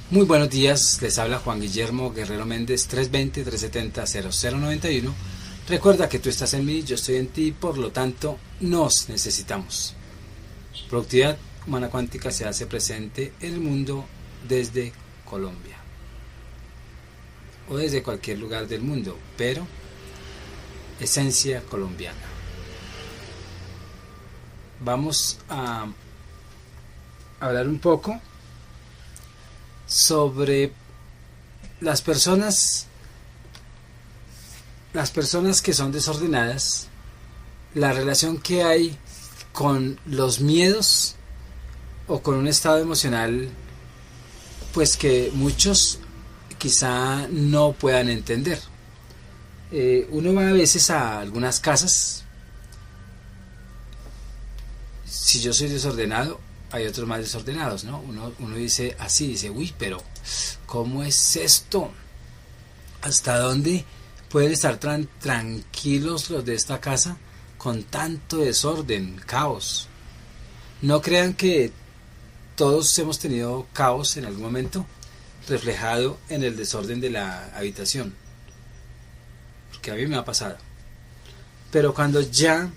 Muy buenos días, les habla Juan Guillermo Guerrero Méndez, 320-370-0091. Recuerda que tú estás en mí, yo estoy en ti, por lo tanto nos necesitamos. Productividad Humana Cuántica se hace presente en el mundo desde Colombia o desde cualquier lugar del mundo, pero esencia colombiana. Vamos a hablar un poco sobre las personas que son desordenadas, la relación que hay con los miedos o con un estado emocional pues que muchos quizá no puedan entender. Uno va a veces a algunas casas. Si yo soy desordenado, hay otros más desordenados, ¿no? Uno dice así, dice, uy, pero ¿cómo es esto? ¿Hasta dónde pueden estar tan tranquilos los de esta casa con tanto desorden, caos? No crean que todos hemos tenido caos en algún momento reflejado en el desorden de la habitación, porque a mí me ha pasado. Pero cuando ya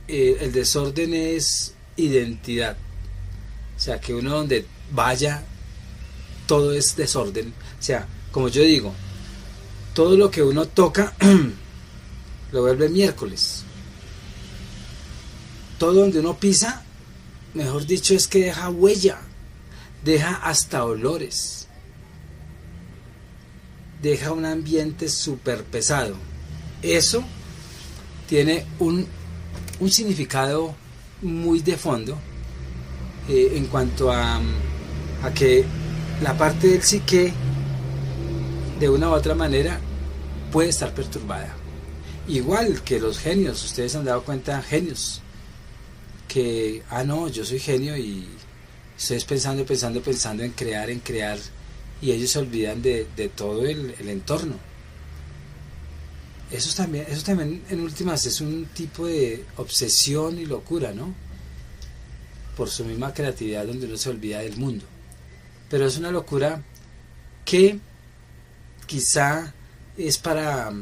el desorden es identidad, o sea, que uno donde vaya todo es desorden, o sea, como yo digo, todo lo que uno toca lo vuelve miércoles, todo donde uno pisa, mejor dicho, es que deja huella, deja hasta olores, deja un ambiente súper pesado. Eso tiene un significado muy de fondo en cuanto a que la parte del psique de una u otra manera puede estar perturbada, igual que los genios. Ustedes han dado cuenta, genios que no, yo soy genio y estoy pensando en crear, y ellos se olvidan de todo el entorno. Eso también en últimas es un tipo de obsesión y locura, ¿no? Por su misma creatividad, donde uno se olvida del mundo. Pero es una locura que quizá es para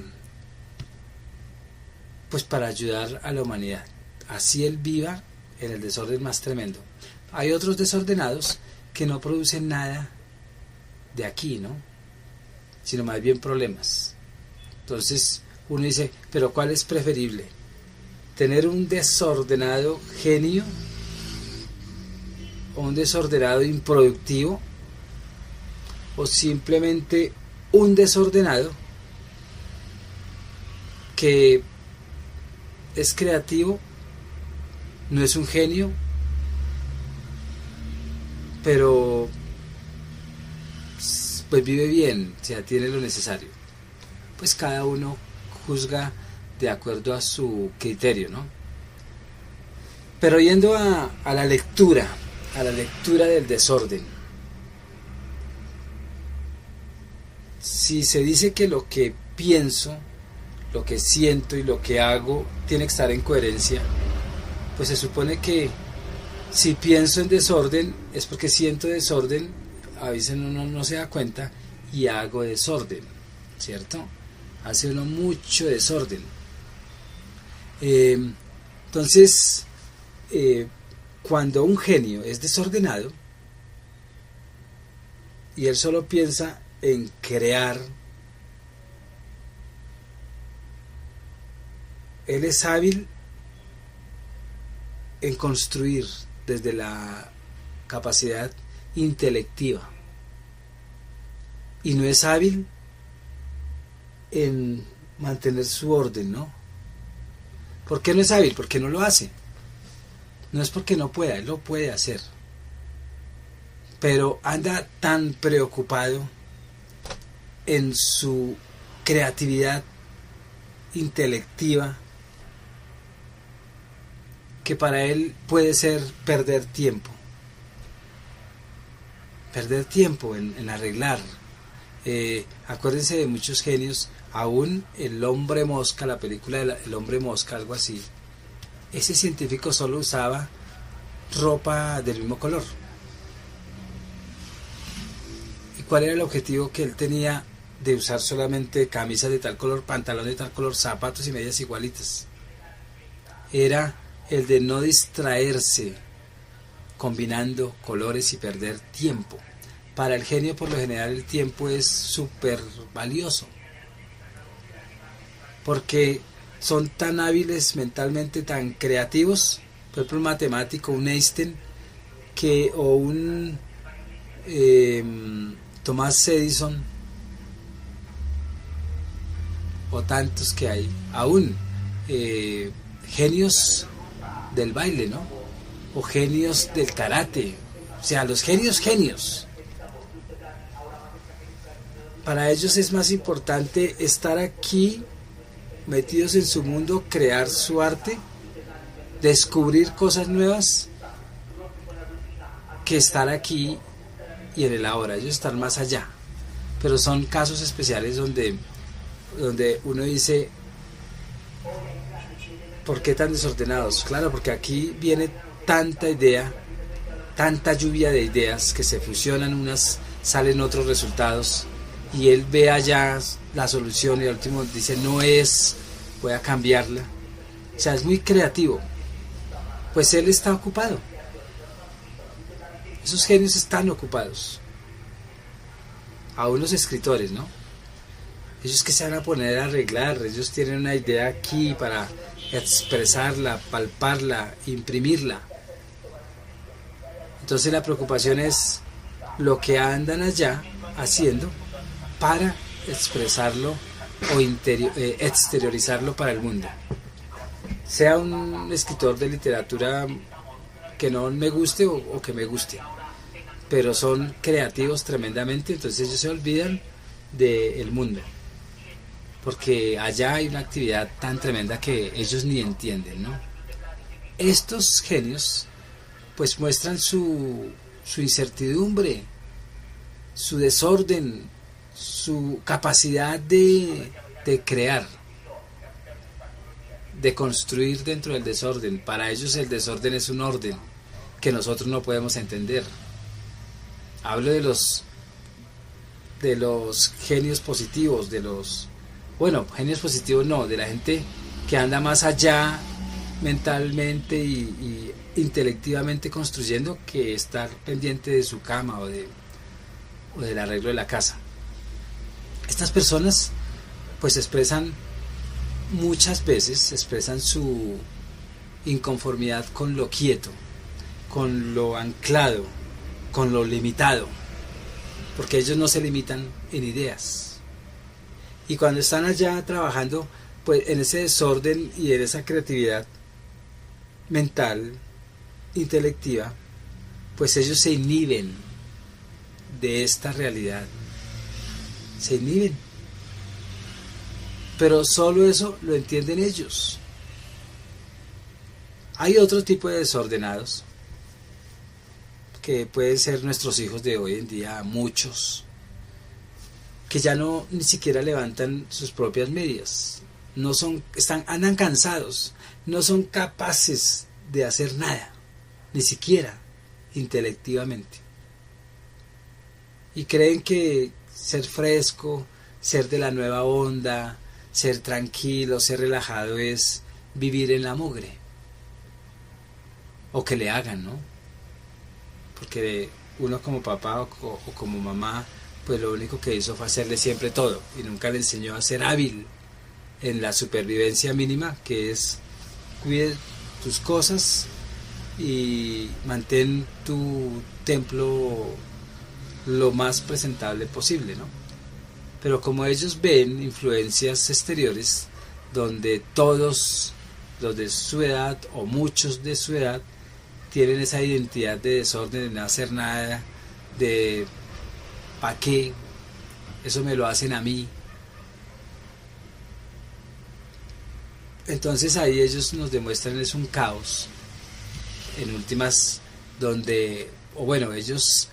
ayudar a la humanidad. Así él viva en el desorden más tremendo. Hay otros desordenados que no producen nada de aquí, ¿no? Sino más bien problemas. Entonces uno dice, pero ¿cuál es preferible? ¿Tener un desordenado genio o un desordenado improductivo, o simplemente un desordenado que es creativo, no es un genio, pero pues vive bien, o sea, tiene lo necesario? Pues cada uno juzga de acuerdo a su criterio, ¿no? Pero yendo a la lectura del desorden, si se dice que lo que pienso, lo que siento y lo que hago tiene que estar en coherencia, pues se supone que si pienso en desorden es porque siento desorden, a veces uno no se da cuenta y hago desorden, ¿cierto? Hace uno mucho desorden. Entonces, cuando un genio es desordenado y él solo piensa en crear, él es hábil en construir desde la capacidad intelectiva y no es hábil en mantener su orden, ¿no? ¿Por qué no es hábil? Porque no lo hace. No es porque no pueda, él lo puede hacer, pero anda tan preocupado en su creatividad intelectiva que para él puede ser perder tiempo en arreglar. Acuérdense de muchos genios, aún el hombre mosca, la película El hombre mosca, algo así, ese científico solo usaba ropa del mismo color. cuál era el objetivo que él tenía de usar solamente camisas de tal color, pantalón de tal color, zapatos y medias igualitas? Era el de no distraerse combinando colores y perder tiempo. Para el genio, por lo general, el tiempo es súper valioso, porque son tan hábiles mentalmente, tan creativos. Por ejemplo, un matemático, un Einstein, o un Thomas Edison, o tantos que hay, aún genios del baile, ¿no? O genios del karate, o sea, los genios. Para ellos es más importante estar aquí, metidos en su mundo, crear su arte, descubrir cosas nuevas, que estar aquí y en el ahora. Ellos están más allá. Pero son casos especiales donde uno dice, ¿por qué tan desordenados? Claro, porque aquí viene tanta idea, tanta lluvia de ideas que se fusionan, unas salen otros resultados, y él ve allá la solución y al último dice, no es, voy a cambiarla. O sea, es muy creativo. Pues él está ocupado. Esos genios están ocupados. Aún los escritores, ¿no? Ellos que se van a poner a arreglar, ellos tienen una idea aquí para expresarla, palparla, imprimirla. Entonces la preocupación es lo que andan allá haciendo para expresarlo o exteriorizarlo para el mundo. Sea un escritor de literatura que no me guste o que me guste, pero son creativos tremendamente, entonces ellos se olvidan del mundo, porque allá hay una actividad tan tremenda que ellos ni entienden, ¿no? Estos genios pues muestran su incertidumbre, su desorden, su capacidad de crear, de construir dentro del desorden. Para ellos el desorden es un orden que nosotros no podemos entender. Hablo de los genios positivos, genios positivos no, de la gente que anda más allá mentalmente y intelectivamente construyendo, que estar pendiente de su cama o del arreglo de la casa. Estas personas pues muchas veces expresan su inconformidad con lo quieto, con lo anclado, con lo limitado, porque ellos no se limitan en ideas. Y cuando están allá trabajando pues en ese desorden y en esa creatividad mental, intelectiva, pues ellos se inhiben de esta realidad, se inhiben, pero solo eso lo entienden ellos. Hay otro tipo de desordenados que pueden ser nuestros hijos de hoy en día, muchos, que ya ni siquiera levantan sus propias medias, andan cansados, no son capaces de hacer nada, ni siquiera intelectivamente, y creen que ser fresco, ser de la nueva onda, ser tranquilo, ser relajado es vivir en la mugre, o que le hagan, ¿no? Porque uno como papá o como mamá, pues lo único que hizo fue hacerle siempre todo y nunca le enseñó a ser hábil en la supervivencia mínima, que es cuide tus cosas y mantén tu templo lo más presentable posible, ¿no? Pero como ellos ven influencias exteriores donde todos los de su edad o muchos de su edad tienen esa identidad de desorden, de no hacer nada, de ¿para qué? Eso me lo hacen a mí. Entonces ahí ellos nos demuestran es un caos, en últimas, donde, ellos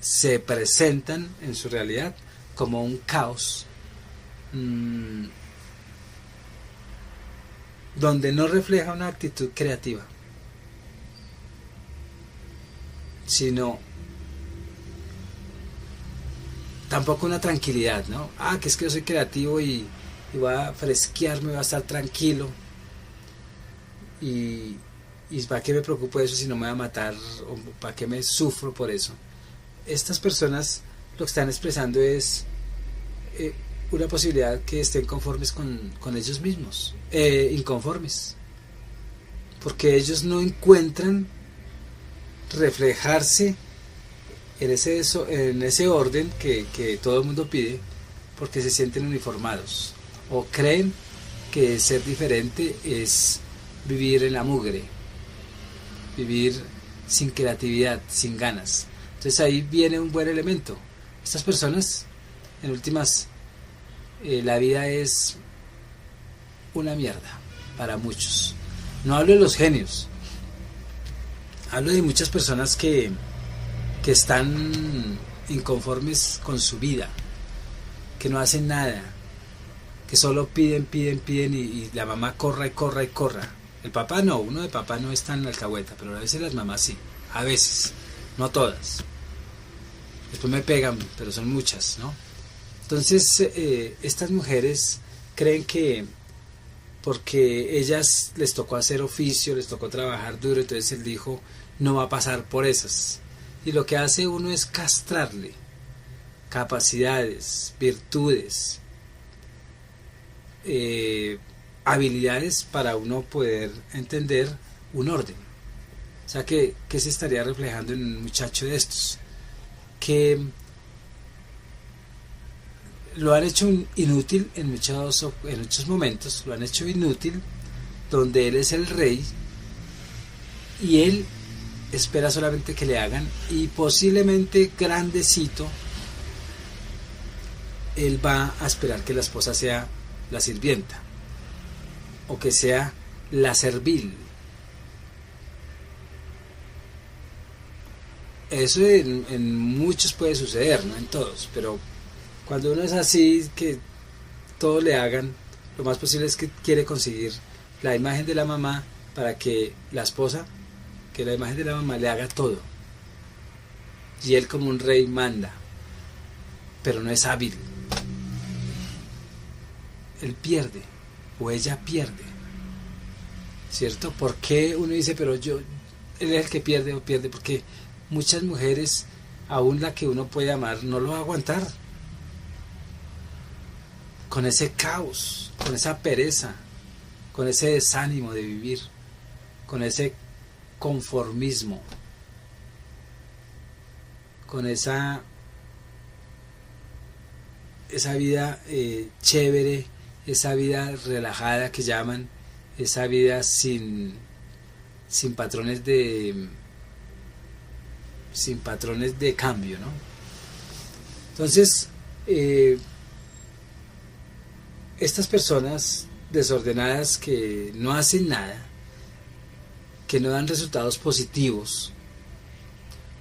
se presentan en su realidad como un caos, donde no refleja una actitud creativa, sino tampoco una tranquilidad, ¿no? Que es que yo soy creativo y voy a fresquearme, voy a estar tranquilo. Y ¿para qué me preocupo de eso si no me va a matar? ¿O para qué me sufro por eso? Estas personas lo que están expresando es una posibilidad que estén conformes con ellos mismos, inconformes, porque ellos no encuentran reflejarse en ese orden que todo el mundo pide, porque se sienten uniformados o creen que ser diferente es vivir en la mugre, vivir sin creatividad, sin ganas. Entonces ahí viene un buen elemento. Estas personas, en últimas, la vida es una mierda para muchos. No hablo de los genios, hablo de muchas personas que están inconformes con su vida, que no hacen nada, que solo piden y la mamá corra y corra y corra. El papá no, uno de papá no es tan alcahueta, pero a veces las mamás sí, a veces, no todas. Después me pegan, pero son muchas, ¿no? Entonces, estas mujeres creen que porque ellas les tocó hacer oficio, les tocó trabajar duro, entonces el hijo no va a pasar por esas. Y lo que hace uno es castrarle capacidades, virtudes, habilidades para uno poder entender un orden. O sea, ¿qué se estaría reflejando en un muchacho de estos? Que lo han hecho inútil en muchos momentos, lo han hecho inútil, donde él es el rey y él espera solamente que le hagan, y posiblemente grandecito él va a esperar que la esposa sea la sirvienta o que sea la servil. Eso en muchos puede suceder, no en todos, pero cuando uno es así, que todo le hagan, lo más posible es que quiere conseguir la imagen de la mamá para que la esposa, que la imagen de la mamá le haga todo. Y él como un rey manda, pero no es hábil. Él pierde, o ella pierde, ¿cierto? ¿Por qué uno dice, pero él es el que pierde o pierde? Porque muchas mujeres, aún la que uno puede amar, no lo va a aguantar. Con ese caos, con esa pereza, con ese desánimo de vivir, con ese conformismo, con esa vida chévere, esa vida relajada que llaman, esa vida sin patrones de cambio, ¿no? Entonces, estas personas desordenadas que no hacen nada, que no dan resultados positivos,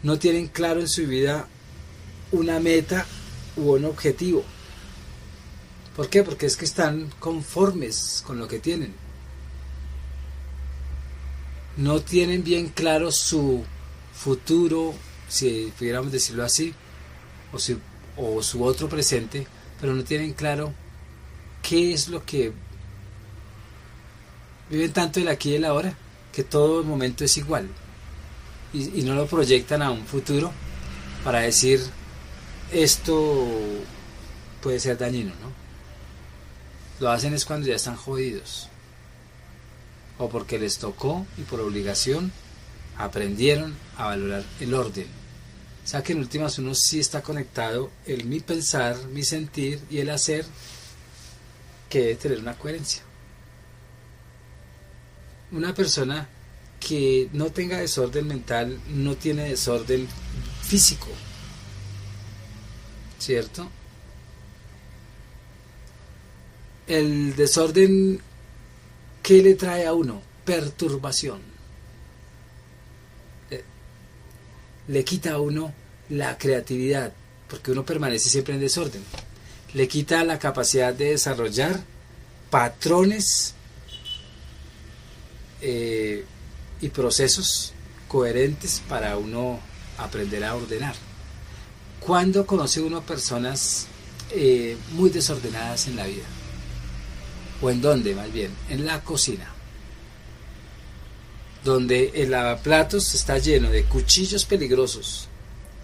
no tienen claro en su vida una meta u un objetivo. ¿Por qué? Porque es que están conformes con lo que tienen. No tienen bien claro su futuro, si pudiéramos decirlo así, o su otro presente, pero no tienen claro qué es lo que viven tanto el aquí y el ahora, que todo el momento es igual, y no lo proyectan a un futuro para decir esto puede ser dañino, ¿no? Lo hacen es cuando ya están jodidos, o porque les tocó y por obligación aprendieron a valorar el orden. O sea que en últimas uno sí está conectado el mi pensar, mi sentir y el hacer, que debe tener una coherencia. Una persona que no tenga desorden mental no tiene desorden físico, ¿cierto? El desorden, ¿qué le trae a uno? Perturbación. Le quita a uno la creatividad, porque uno permanece siempre en desorden. Le quita la capacidad de desarrollar patrones y procesos coherentes para uno aprender a ordenar. ¿Cuándo conoce uno personas muy desordenadas en la vida? ¿O en dónde más bien? En la cocina, donde el lavaplatos está lleno de cuchillos peligrosos,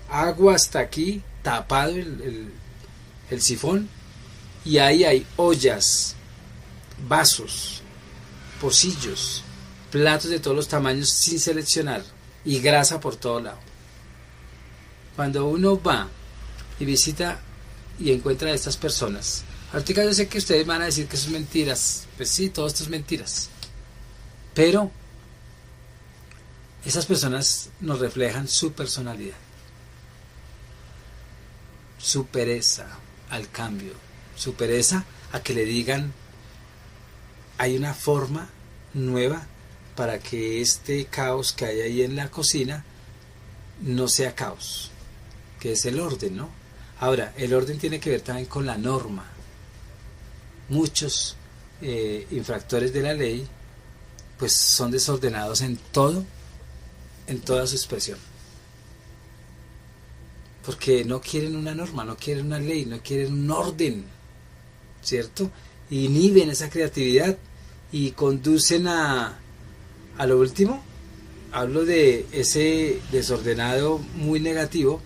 agua hasta aquí, tapado el sifón, y ahí hay ollas, vasos, pocillos, platos de todos los tamaños sin seleccionar, y grasa por todo lado. Cuando uno va y visita y encuentra a estas personas, ahorita yo sé que ustedes van a decir que eso es mentiras, pues sí, todo esto es mentiras, pero esas personas nos reflejan su personalidad, su pereza al cambio, su pereza a que le digan hay una forma nueva para que este caos que hay ahí en la cocina no sea caos, que es el orden, ¿no? Ahora, el orden tiene que ver también con la norma. Muchos infractores de la ley pues son desordenados en todo, en toda su expresión, porque no quieren una norma, no quieren una ley, no quieren un orden, ¿cierto? Inhiben esa creatividad y conducen a lo último. Hablo de ese desordenado muy negativo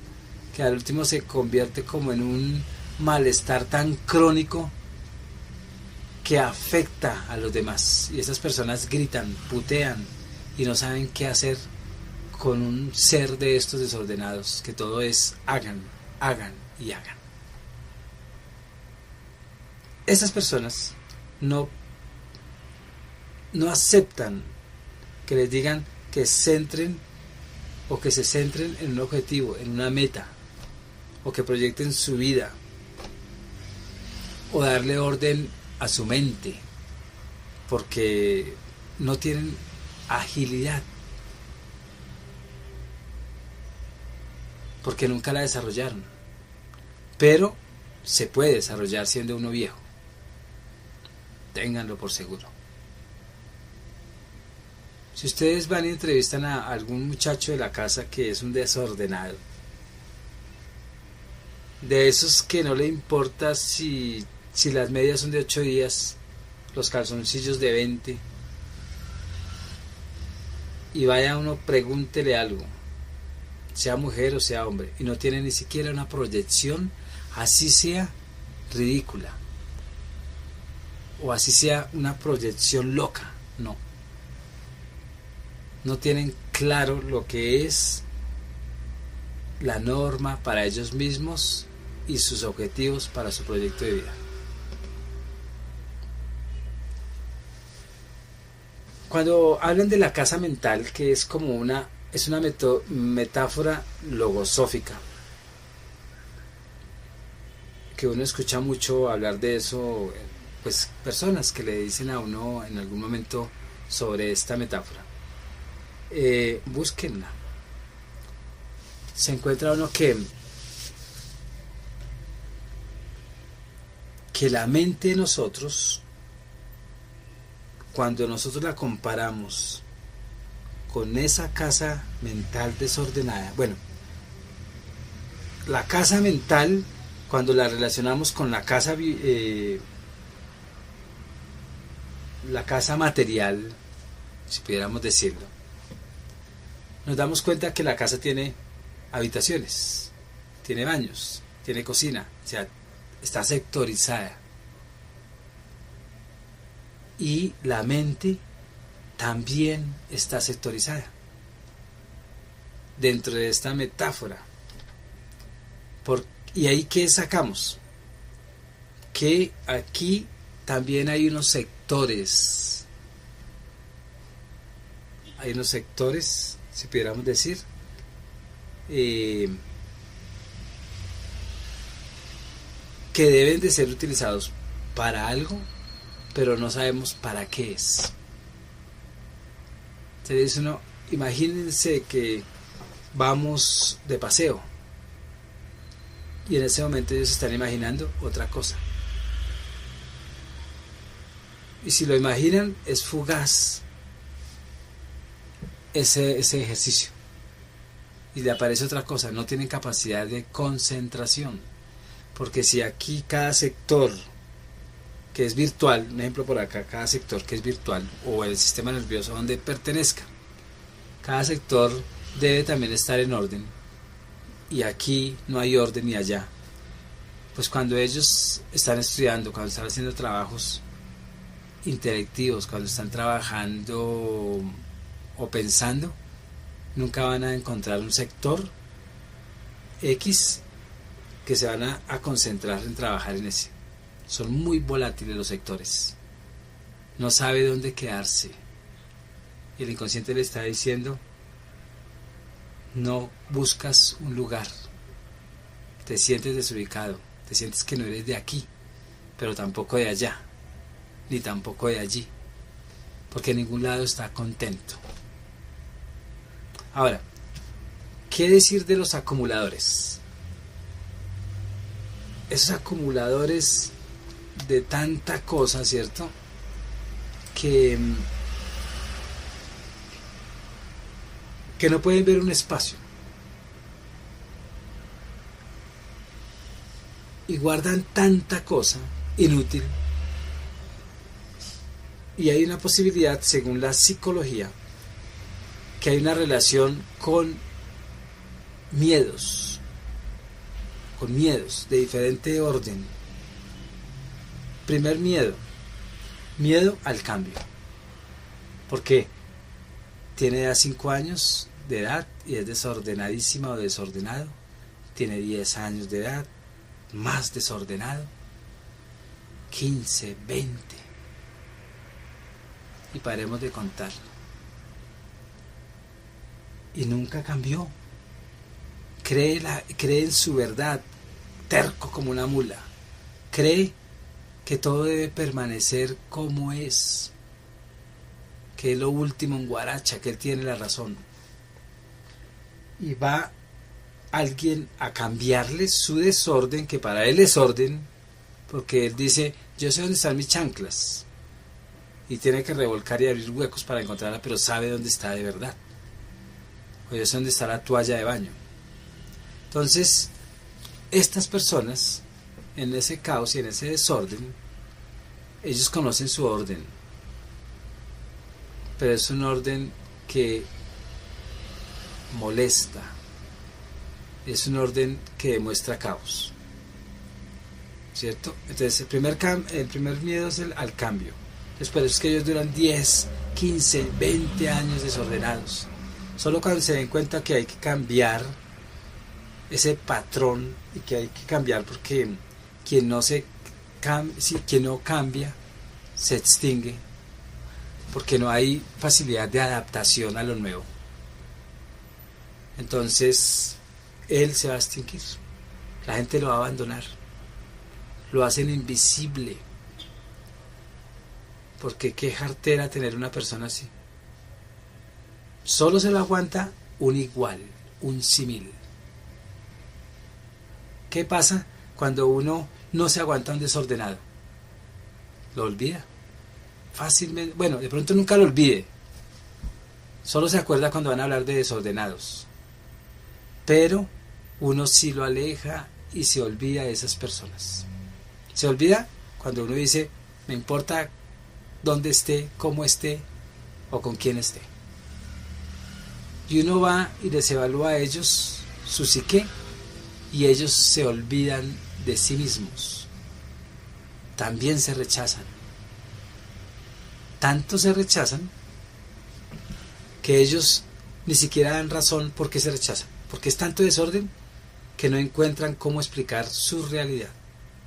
que al último se convierte como en un malestar tan crónico que afecta a los demás, y esas personas gritan, putean y no saben qué hacer con un ser de estos desordenados, que todo es hagan, hagan y hagan. Esas personas no aceptan que les digan que centren o que se centren en un objetivo, en una meta, o que proyecten su vida, o darle orden a su mente, porque no tienen agilidad, porque nunca la desarrollaron, pero se puede desarrollar siendo uno viejo, ténganlo por seguro. Si ustedes van y entrevistan a algún muchacho de la casa que es un desordenado, de esos que no le importa si las medias son de 8 días, los calzoncillos de 20, y vaya uno, pregúntele algo, sea mujer o sea hombre, y no tiene ni siquiera una proyección, así sea ridícula, o así sea una proyección loca, no tienen claro lo que es la norma para ellos mismos y sus objetivos para su proyecto de vida. Cuando hablan de la casa mental, que es como una metáfora logosófica, que uno escucha mucho hablar de eso, pues personas que le dicen a uno en algún momento sobre esta metáfora, búsquenla. Se encuentra uno que la mente de nosotros, cuando nosotros la comparamos con esa casa mental desordenada, bueno, la casa mental, cuando la relacionamos con la casa material, si pudiéramos decirlo, nos damos cuenta que la casa tiene habitaciones, tiene baños, tiene cocina, o sea, está sectorizada. Y la mente también está sectorizada dentro de esta metáfora. ¿Y ahí qué sacamos? Que aquí también hay unos sectores. Hay unos sectores, si pudiéramos decir, que deben de ser utilizados para algo, pero no sabemos para qué es. Entonces uno, imagínense que vamos de paseo y en ese momento ellos están imaginando otra cosa, y si lo imaginan es fugaz ese ejercicio, Y le aparece otra cosa, no tienen capacidad de concentración. Porque si aquí cada sector que es virtual, un ejemplo por acá, cada sector que es virtual, o el sistema nervioso donde pertenezca, cada sector debe también estar en orden, y aquí no hay orden ni allá. Pues cuando ellos están estudiando, cuando están haciendo trabajos intelectivos, cuando están trabajando o pensando, nunca van a encontrar un sector X que se van a concentrar en trabajar en ese. Son muy volátiles los sectores. No sabe dónde quedarse. Y el inconsciente le está diciendo, no buscas un lugar. Te sientes desubicado. Te sientes que no eres de aquí, pero tampoco de allá, ni tampoco de allí. Porque en ningún lado está contento. Ahora, ¿qué decir de los acumuladores? Esos acumuladores de tanta cosa, ¿cierto? Que no pueden ver un espacio. Y guardan tanta cosa inútil. Y hay una posibilidad, según la psicología, que hay una relación con miedos de diferente orden. Primer miedo al cambio, porque tiene ya 5 años de edad y es desordenadísima o desordenado, tiene 10 años de edad, más desordenado, 15, 20, y paremos de contar, y nunca cambió. Cree en su verdad, terco como una mula, cree que todo debe permanecer como es, que es lo último en guaracha, que él tiene la razón, y va alguien a cambiarle su desorden, que para él es orden, porque él dice, yo sé dónde están mis chanclas, y tiene que revolcar y abrir huecos para encontrarla, pero sabe dónde está de verdad, o yo sé dónde está la toalla de baño. Entonces, estas personas, en ese caos y en ese desorden, ellos conocen su orden, pero es un orden que molesta, es un orden que demuestra caos, ¿cierto? Entonces el primer miedo es al cambio. Entonces por eso es que ellos duran 10, 15, 20 años desordenados. Solo cuando se den cuenta que hay que cambiar ese patrón, y que hay que cambiar porque quien no cambia se extingue, porque no hay facilidad de adaptación a lo nuevo. Entonces él se va a extinguir, la gente lo va a abandonar, lo hacen invisible, porque qué jartera tener una persona así. Solo se lo aguanta un igual, un símil. ¿Qué pasa cuando uno no se aguanta un desordenado? Lo olvida fácilmente. Bueno, de pronto nunca lo olvide, solo se acuerda cuando van a hablar de desordenados, pero uno sí lo aleja y se olvida de esas personas. Se olvida cuando uno dice, me importa dónde esté, cómo esté o con quién esté. Y uno va y les evalúa a ellos su psique, y ellos se olvidan de sí mismos. También se rechazan. Tanto se rechazan que ellos ni siquiera dan razón por qué se rechazan, porque es tanto desorden que no encuentran cómo explicar su realidad,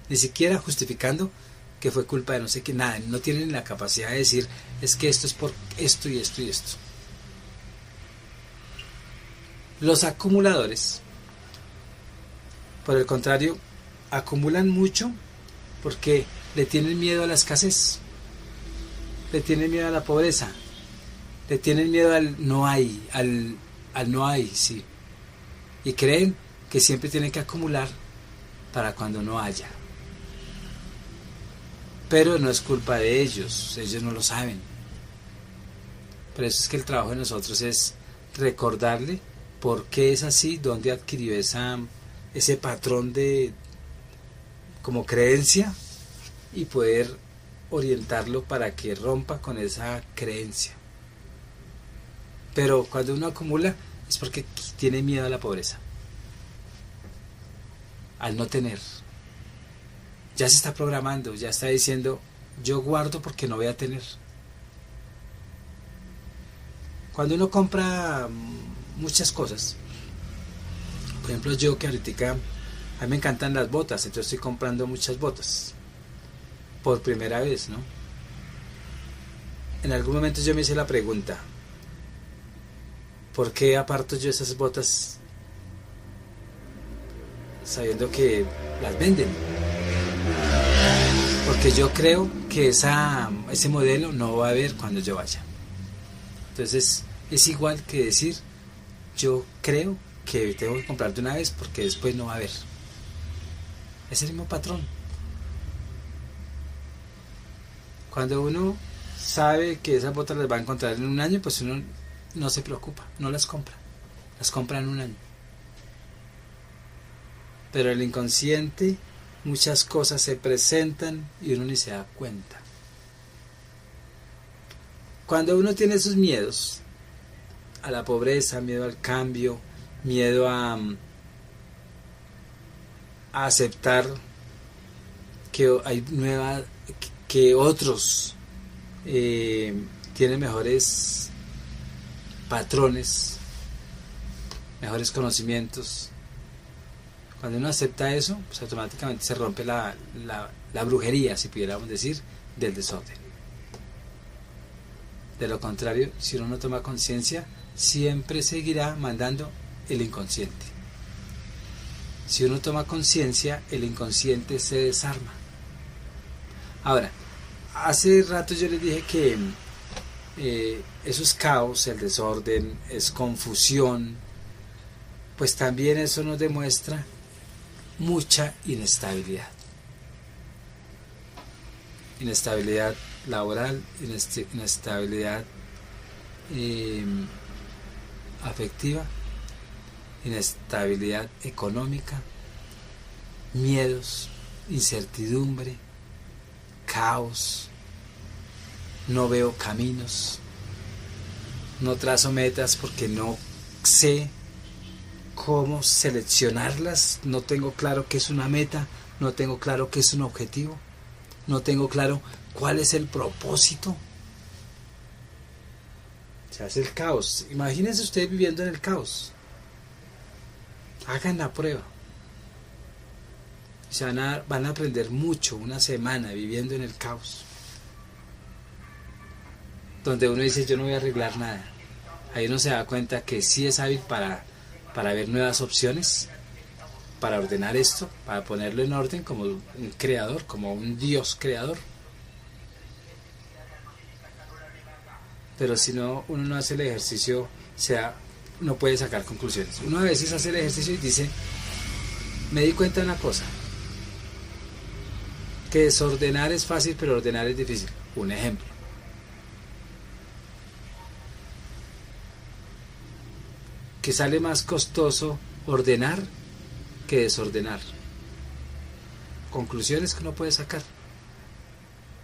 ni siquiera justificando que fue culpa de no sé qué, nada, no tienen la capacidad de decir, es que esto es por esto y esto y esto. Los acumuladores, por el contrario, acumulan mucho porque le tienen miedo a la escasez, le tienen miedo a la pobreza, le tienen miedo al no hay, al no hay, sí. Y creen que siempre tienen que acumular para cuando no haya. Pero no es culpa de ellos no lo saben. Por eso es que el trabajo de nosotros es recordarle por qué es así, dónde adquirió ese patrón de como creencia y poder orientarlo para que rompa con esa creencia. Pero cuando uno acumula es porque tiene miedo a la pobreza, al no tener. Ya se está programando, ya está diciendo, yo guardo porque no voy a tener. Cuando uno compra muchas cosas, por ejemplo yo que ahorita, a mí me encantan las botas, entonces estoy comprando muchas botas, por primera vez, ¿no? En algún momento yo me hice la pregunta, ¿por qué aparto yo esas botas sabiendo que las venden? Porque yo creo que ese modelo no va a haber cuando yo vaya. Entonces es igual que decir, yo creo que tengo que comprar de una vez porque después no va a haber. Es el mismo patrón. Cuando uno sabe que esas botas las va a encontrar en un año, pues uno no se preocupa, no las compra. Las compra en un año. Pero el inconsciente, muchas cosas se presentan y uno ni se da cuenta. Cuando uno tiene esos miedos a la pobreza, miedo al cambio, miedo a aceptar que hay que otros tienen mejores patrones, mejores conocimientos. Cuando uno acepta eso, pues automáticamente se rompe la brujería, si pudiéramos decir, del desorden. De lo contrario, si uno no toma conciencia, siempre seguirá mandando el inconsciente. Si uno toma conciencia, el inconsciente se desarma. Ahora, hace rato yo les dije que eso es caos, el desorden, es confusión, pues también eso nos demuestra mucha inestabilidad. Inestabilidad laboral, inestabilidad afectiva, inestabilidad económica, miedos, incertidumbre, caos, no veo caminos, no trazo metas porque no sé cómo seleccionarlas, no tengo claro qué es una meta, no tengo claro qué es un objetivo, no tengo claro cuál es el propósito. Se hace el caos. Imagínense ustedes viviendo en el caos. Hagan la prueba. Van a aprender mucho, una semana viviendo en el caos. Donde uno dice, yo no voy a arreglar nada. Ahí uno se da cuenta que sí es hábil para ver nuevas opciones, para ordenar esto, para ponerlo en orden como un creador, como un Dios creador. Pero si no, uno no hace el ejercicio, no puede sacar conclusiones. Uno a veces hace el ejercicio y dice, me di cuenta de una cosa, que desordenar es fácil, pero ordenar es difícil. Un ejemplo. Que sale más costoso ordenar que desordenar. Conclusiones que uno puede sacar.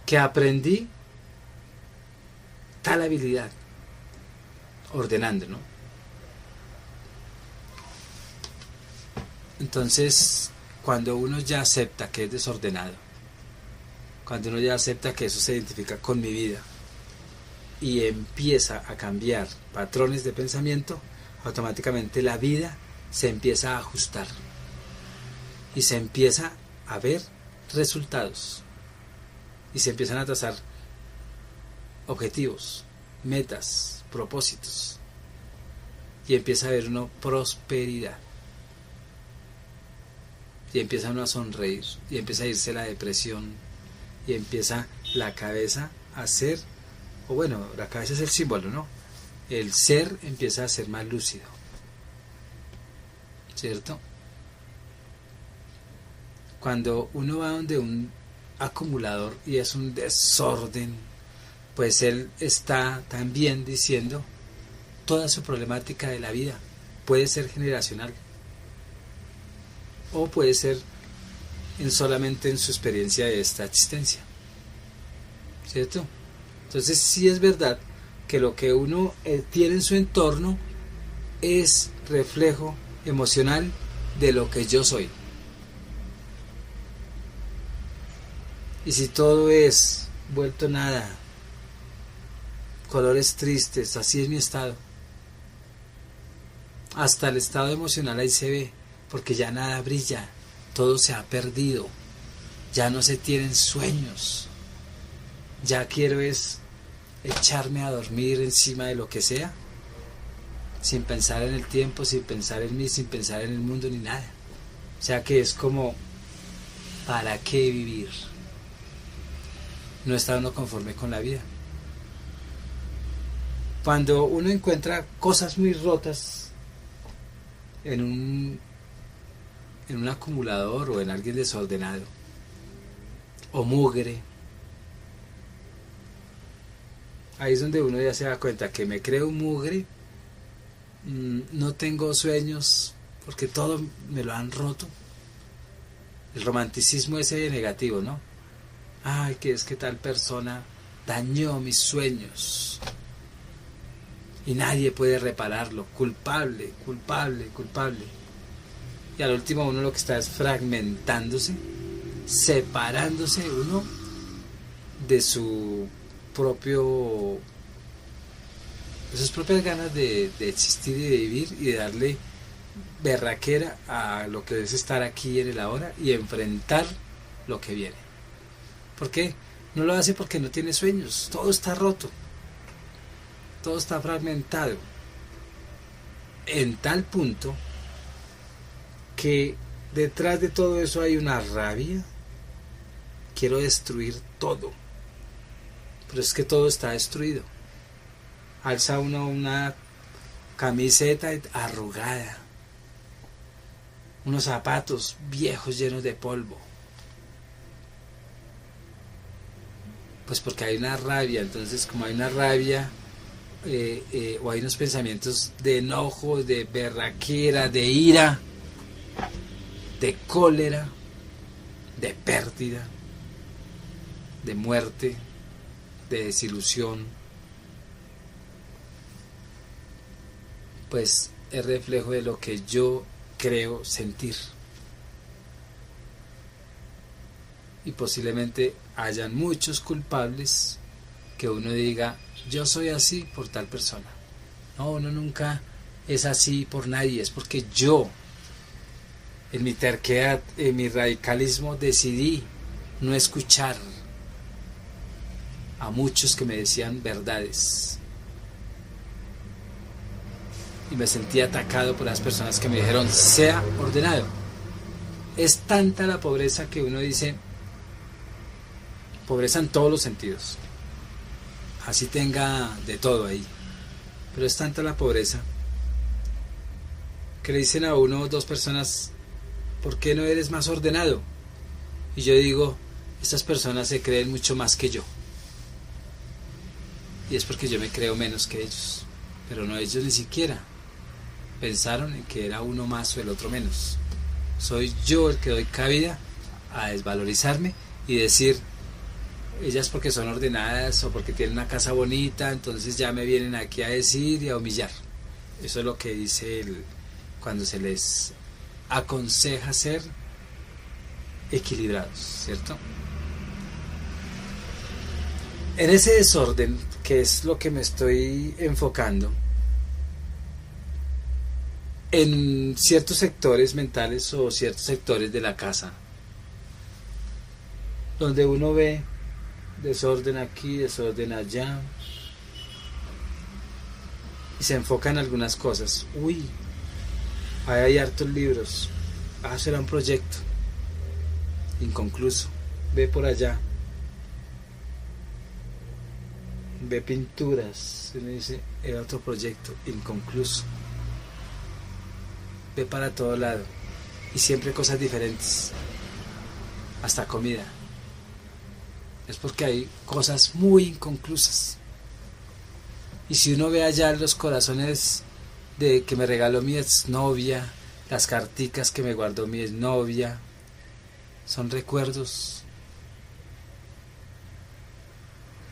Que aprendí tal habilidad ordenando, ¿no? Entonces, cuando uno ya acepta que es desordenado, cuando uno ya acepta que eso se identifica con mi vida y empieza a cambiar patrones de pensamiento, automáticamente la vida se empieza a ajustar y se empieza a ver resultados y se empiezan a trazar objetivos, metas, propósitos y empieza a ver uno prosperidad y empieza uno a sonreír y empieza a irse la depresión y empieza la cabeza a ser, o bueno, la cabeza es el símbolo, ¿no? El ser empieza a ser más lúcido, ¿cierto? Cuando uno va donde un acumulador y es un desorden, pues él está también diciendo toda su problemática de la vida, puede ser generacional o puede ser solamente en su experiencia de esta existencia, ¿cierto? Entonces sí es verdad que lo que uno tiene en su entorno es reflejo emocional de lo que yo soy. Y si todo es vuelto nada, colores tristes, así es mi estado. Hasta el estado emocional ahí se ve, porque ya nada brilla, todo se ha perdido, ya no se tienen sueños, ya quiero es echarme a dormir encima de lo que sea, sin pensar en el tiempo, sin pensar en mí, sin pensar en el mundo ni nada. O sea que es como, ¿para qué vivir? No está uno conforme con la vida. Cuando uno encuentra cosas muy rotas en un acumulador o en alguien desordenado o mugre, ahí es donde uno ya se da cuenta que me creo un mugre, no tengo sueños porque todo me lo han roto. El romanticismo ese negativo, ¿no? Ay, que es que tal persona dañó mis sueños y nadie puede repararlo, culpable, culpable, culpable. Y al último uno lo que está es fragmentándose, separándose uno de su propio, de sus propias ganas de existir y de vivir y de darle berraquera a lo que es estar aquí en el ahora y enfrentar lo que viene. ¿Por qué? No lo hace porque no tiene sueños, todo está roto, todo está fragmentado, en tal punto que detrás de todo eso hay una rabia, quiero destruir todo, pero es que todo está destruido. Alza uno una camiseta arrugada, unos zapatos viejos llenos de polvo, pues porque hay una rabia. Entonces, como hay una rabia o hay unos pensamientos de enojo, de berraquera, de ira, de cólera, de pérdida, de muerte, de desilusión, pues es reflejo de lo que yo creo sentir. Y posiblemente hayan muchos culpables que uno diga, yo soy así por tal persona. No, uno nunca es así por nadie, es porque yo, en mi terquedad, en mi radicalismo, decidí no escuchar a muchos que me decían verdades. Y me sentí atacado por las personas que me dijeron, sea ordenado. Es tanta la pobreza que uno dice, pobreza en todos los sentidos, así tenga de todo ahí, pero es tanta la pobreza que le dicen a uno dos personas, ¿por qué no eres más ordenado? Y yo digo, estas personas se creen mucho más que yo, y es porque yo me creo menos que ellos, pero no, ellos ni siquiera pensaron en que era uno más o el otro menos. Soy yo el que doy cabida a desvalorizarme y decir, ellas porque son ordenadas o porque tienen una casa bonita, entonces ya me vienen aquí a decir y a humillar. Eso es lo que dice cuando se les aconseja ser equilibrados, ¿cierto? En ese desorden, que es lo que me estoy enfocando, en ciertos sectores mentales o ciertos sectores de la casa, donde uno ve desorden aquí, desorden allá, y se enfoca en algunas cosas. Uy, ahí hay hartos libros, será un proyecto inconcluso. Ve por allá, ve pinturas, uno dice, era otro proyecto inconcluso. Ve para todo lado y siempre cosas diferentes, hasta comida. Es porque hay cosas muy inconclusas. Y si uno ve allá los corazones de que me regaló mi exnovia, las carticas que me guardó mi exnovia, son recuerdos,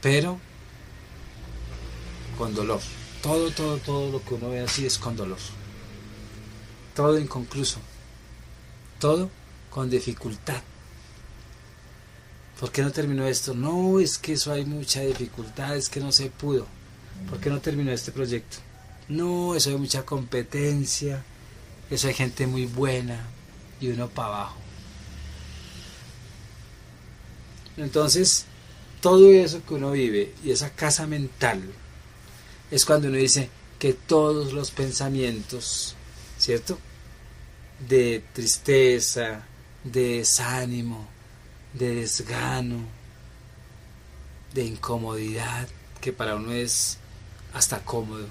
pero con dolor. Todo lo que uno ve así es con dolor. Todo inconcluso. Todo con dificultad. ¿Por qué no terminó esto? No, es que eso hay mucha dificultad, es que no se pudo. ¿Por qué no terminó este proyecto? No, eso hay mucha competencia, eso hay gente muy buena y uno para abajo. Entonces, todo eso que uno vive y esa casa mental es cuando uno dice que todos los pensamientos, ¿cierto?, de tristeza, de desánimo, de desgano, de incomodidad, que para uno es hasta cómodo,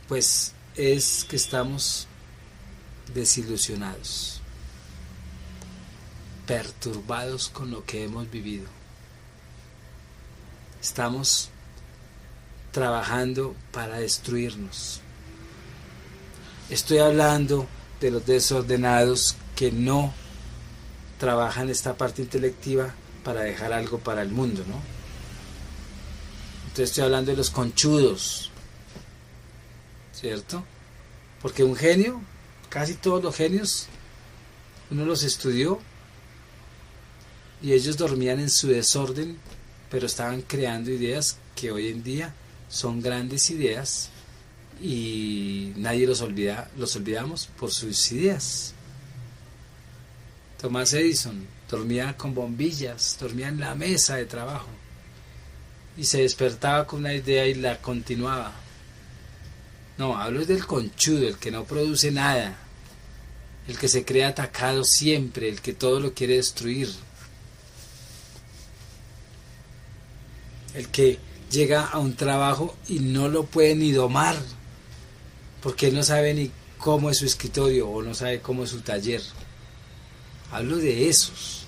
pues es que estamos desilusionados, perturbados con lo que hemos vivido. Estamos trabajando para destruirnos. Estoy hablando de los desordenados que no trabajan esta parte intelectiva para dejar algo para el mundo, ¿no? Entonces estoy hablando de los conchudos, ¿cierto? Porque un genio, casi todos los genios, uno los estudió y ellos dormían en su desorden, pero estaban creando ideas que hoy en día son grandes ideas y nadie los olvidamos por sus ideas. Thomas Edison dormía con bombillas, dormía en la mesa de trabajo y se despertaba con una idea y la continuaba. No, hablo del conchudo, el que no produce nada, el que se cree atacado siempre, el que todo lo quiere destruir, el que llega a un trabajo y no lo puede ni domar, porque él no sabe ni cómo es su escritorio o no sabe cómo es su taller. Hablo de esos.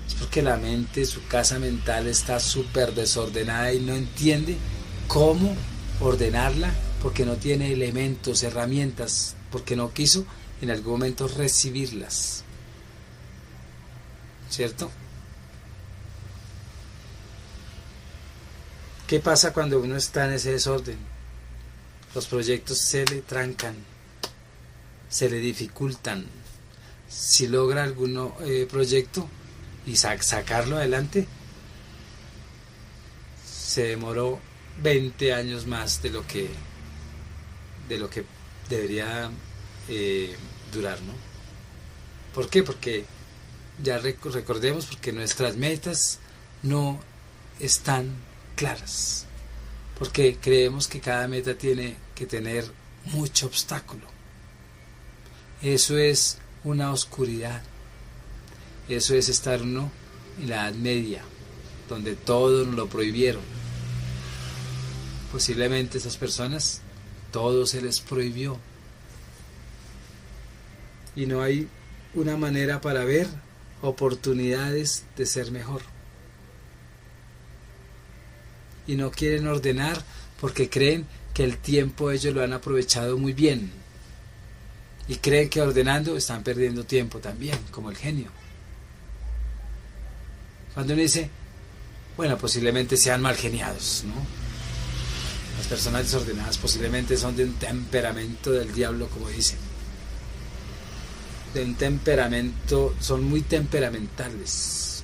Es porque la mente, su casa mental está súper desordenada y no entiende cómo ordenarla, porque no tiene elementos, herramientas, porque no quiso en algún momento recibirlas. ¿Cierto? ¿Qué pasa cuando uno está en ese desorden? Los proyectos se le trancan, se le dificultan. Si logra algún proyecto y sacarlo adelante, se demoró 20 años más de lo que debería durar, ¿no? ¿Por qué? Porque ya recordemos, porque nuestras metas no están claras, porque creemos que cada meta tiene que tener mucho obstáculo. Eso es una oscuridad, eso es estar uno en la Edad Media, donde todo nos lo prohibieron. Posiblemente esas personas todo se les prohibió y no hay una manera para ver oportunidades de ser mejor. Y no quieren ordenar porque creen que el tiempo ellos lo han aprovechado muy bien. Y creen que ordenando están perdiendo tiempo también, como el genio. Cuando uno dice, bueno, posiblemente sean mal geniados, ¿no? Las personas desordenadas posiblemente son de un temperamento del diablo, como dicen. De un temperamento, son muy temperamentales.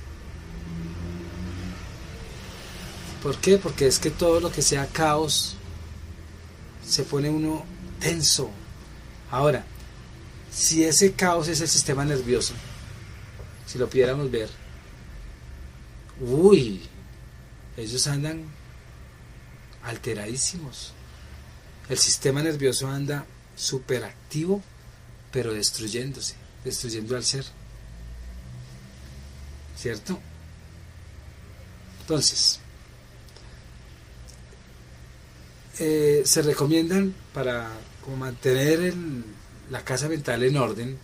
¿Por qué? Porque es que todo lo que sea caos se pone uno tenso. Ahora, si ese caos es el sistema nervioso, si lo pudiéramos ver, ellos andan alteradísimos. El sistema nervioso anda súper activo, pero destruyéndose, destruyendo al ser. ¿Cierto? Entonces, se recomiendan para como mantener la casa mental en orden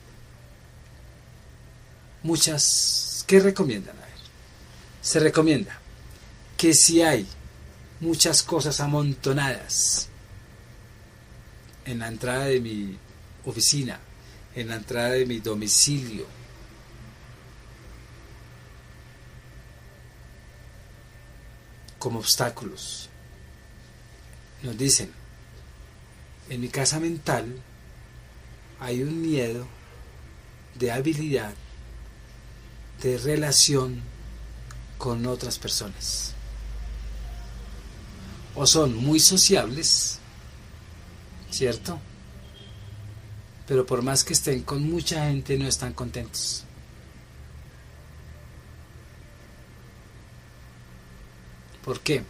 muchas. ¿Qué recomiendan? A ver, se recomienda que si hay muchas cosas amontonadas en la entrada de mi oficina, en la entrada de mi domicilio, como obstáculos, nos dicen, en mi casa mental hay un miedo de habilidad, de relación con otras personas. O son muy sociables, ¿cierto? Pero por más que estén con mucha gente, no están contentos. ¿Por qué?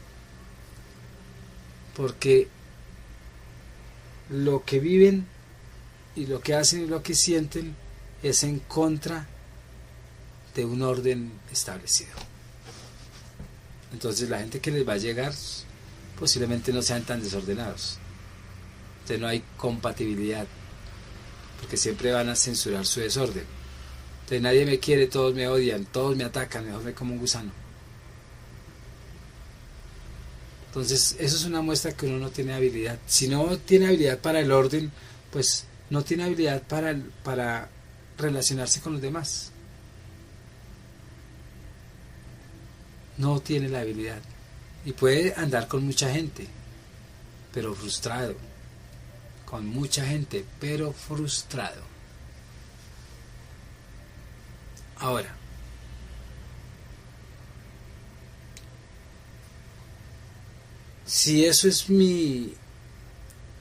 Porque lo que viven y lo que hacen y lo que sienten es en contra de un orden establecido. Entonces la gente que les va a llegar posiblemente no sean tan desordenados. Entonces no hay compatibilidad, porque siempre van a censurar su desorden. Entonces nadie me quiere, todos me odian, todos me atacan, mejor me como un gusano. Entonces eso es una muestra que uno no tiene habilidad. Si no tiene habilidad para el orden, pues no tiene habilidad para relacionarse con los demás. No tiene la habilidad. Y puede andar con mucha gente, pero frustrado. Con mucha gente, pero frustrado. Ahora, si eso es mi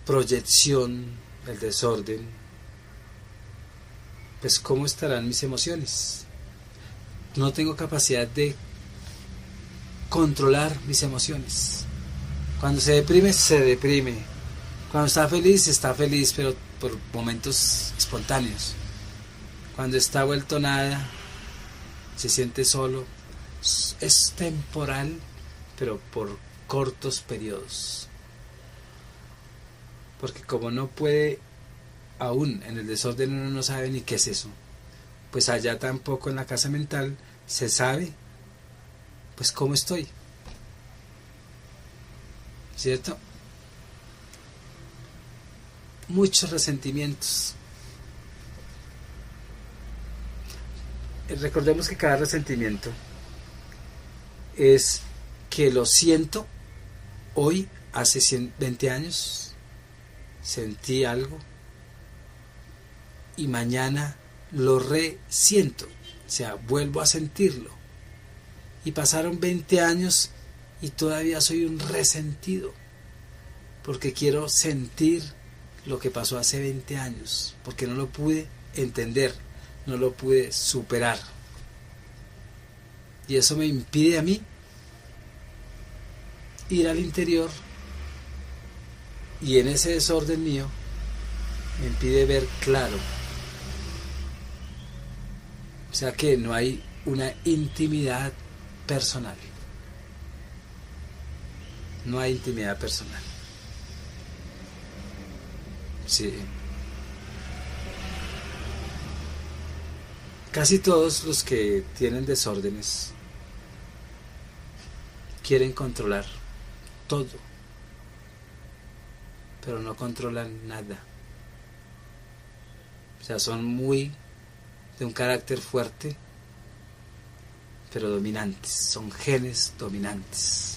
proyección, el desorden, pues ¿cómo estarán mis emociones? No tengo capacidad de controlar mis emociones. Cuando se deprime, se deprime. Cuando está feliz, pero por momentos espontáneos. Cuando está vuelto nada, se siente solo. Es temporal, pero por cortos periodos. Porque como no puede, aún en el desorden uno no sabe ni qué es eso, pues allá tampoco en la casa mental se sabe pues cómo estoy, ¿cierto? Muchos resentimientos. Recordemos que cada resentimiento es que lo siento hoy, hace 20 años sentí algo y mañana lo resiento, o sea, vuelvo a sentirlo. Y pasaron 20 años y todavía soy un resentido, porque quiero sentir lo que pasó hace 20 años, porque no lo pude entender, no lo pude superar. Y eso me impide a mí ir al interior, y en ese desorden mío me impide ver claro. O sea que no hay una intimidad personal. No hay intimidad personal. Sí. Casi todos los que tienen desórdenes quieren controlar todo, pero no controlan nada. O sea, son muy de un carácter fuerte, pero dominantes, son genes dominantes,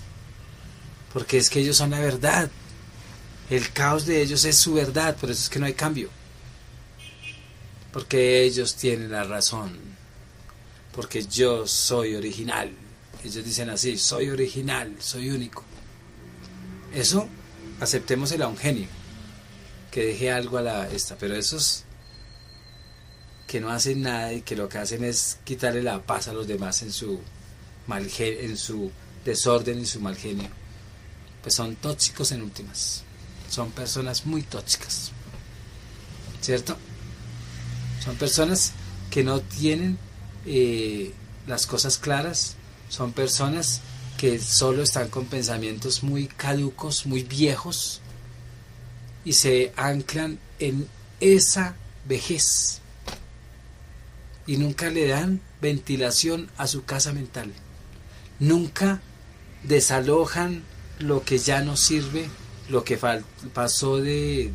porque es que ellos son la verdad, el caos de ellos es su verdad, por eso es que no hay cambio, porque ellos tienen la razón, porque yo soy original, ellos dicen así, soy original, soy único. Eso, aceptémoselo a un genio, que deje algo a pero esos que no hacen nada y que lo que hacen es quitarle la paz a los demás en su desorden y su mal genio, pues son tóxicos en últimas, son personas muy tóxicas, ¿cierto? Son personas que no tienen las cosas claras, son personas que solo están con pensamientos muy caducos, muy viejos, y se anclan en esa vejez y nunca le dan ventilación a su casa mental, nunca desalojan lo que ya no sirve, lo que pasó de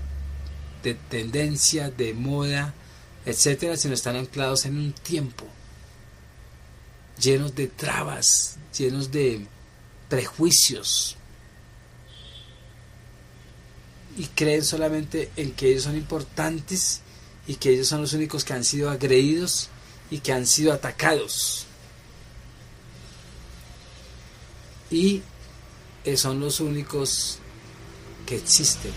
tendencia, de moda, etcétera, sino están anclados en un tiempo llenos de trabas, llenos de prejuicios, y creen solamente en que ellos son importantes y que ellos son los únicos que han sido agredidos y que han sido atacados, y son los únicos que existen,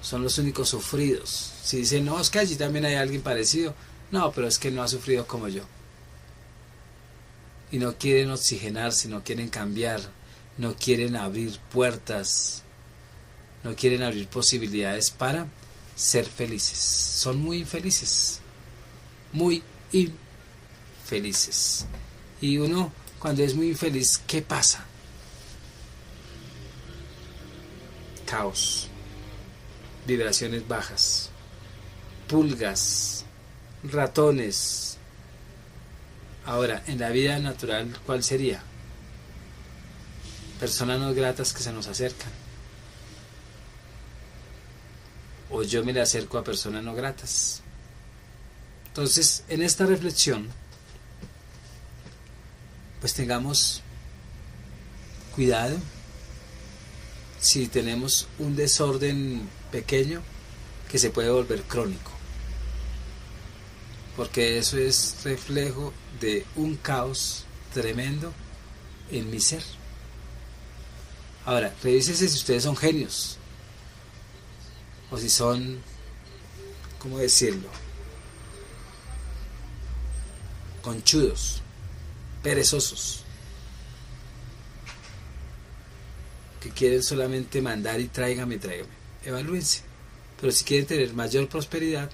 son los únicos sufridos. Si dicen, no, es que allí también hay alguien parecido, no, pero es que no ha sufrido como yo, y no quieren oxigenarse, no quieren cambiar, no quieren abrir puertas, no quieren abrir posibilidades para ser felices. Son muy infelices, muy infelices. Y uno, cuando es muy infeliz, ¿qué pasa? Caos, vibraciones bajas, pulgas, ratones. Ahora, en la vida natural, ¿cuál sería? Personas no gratas que se nos acercan. O yo me le acerco a personas no gratas. Entonces, en esta reflexión, pues tengamos cuidado si tenemos un desorden pequeño que se puede volver crónico, porque eso es reflejo de un caos tremendo en mi ser. Ahora, revísese si ustedes son genios o si son, ¿cómo decirlo?, conchudos, perezosos, que quieren solamente mandar y tráigame. Evalúense. Pero si quieren tener mayor prosperidad,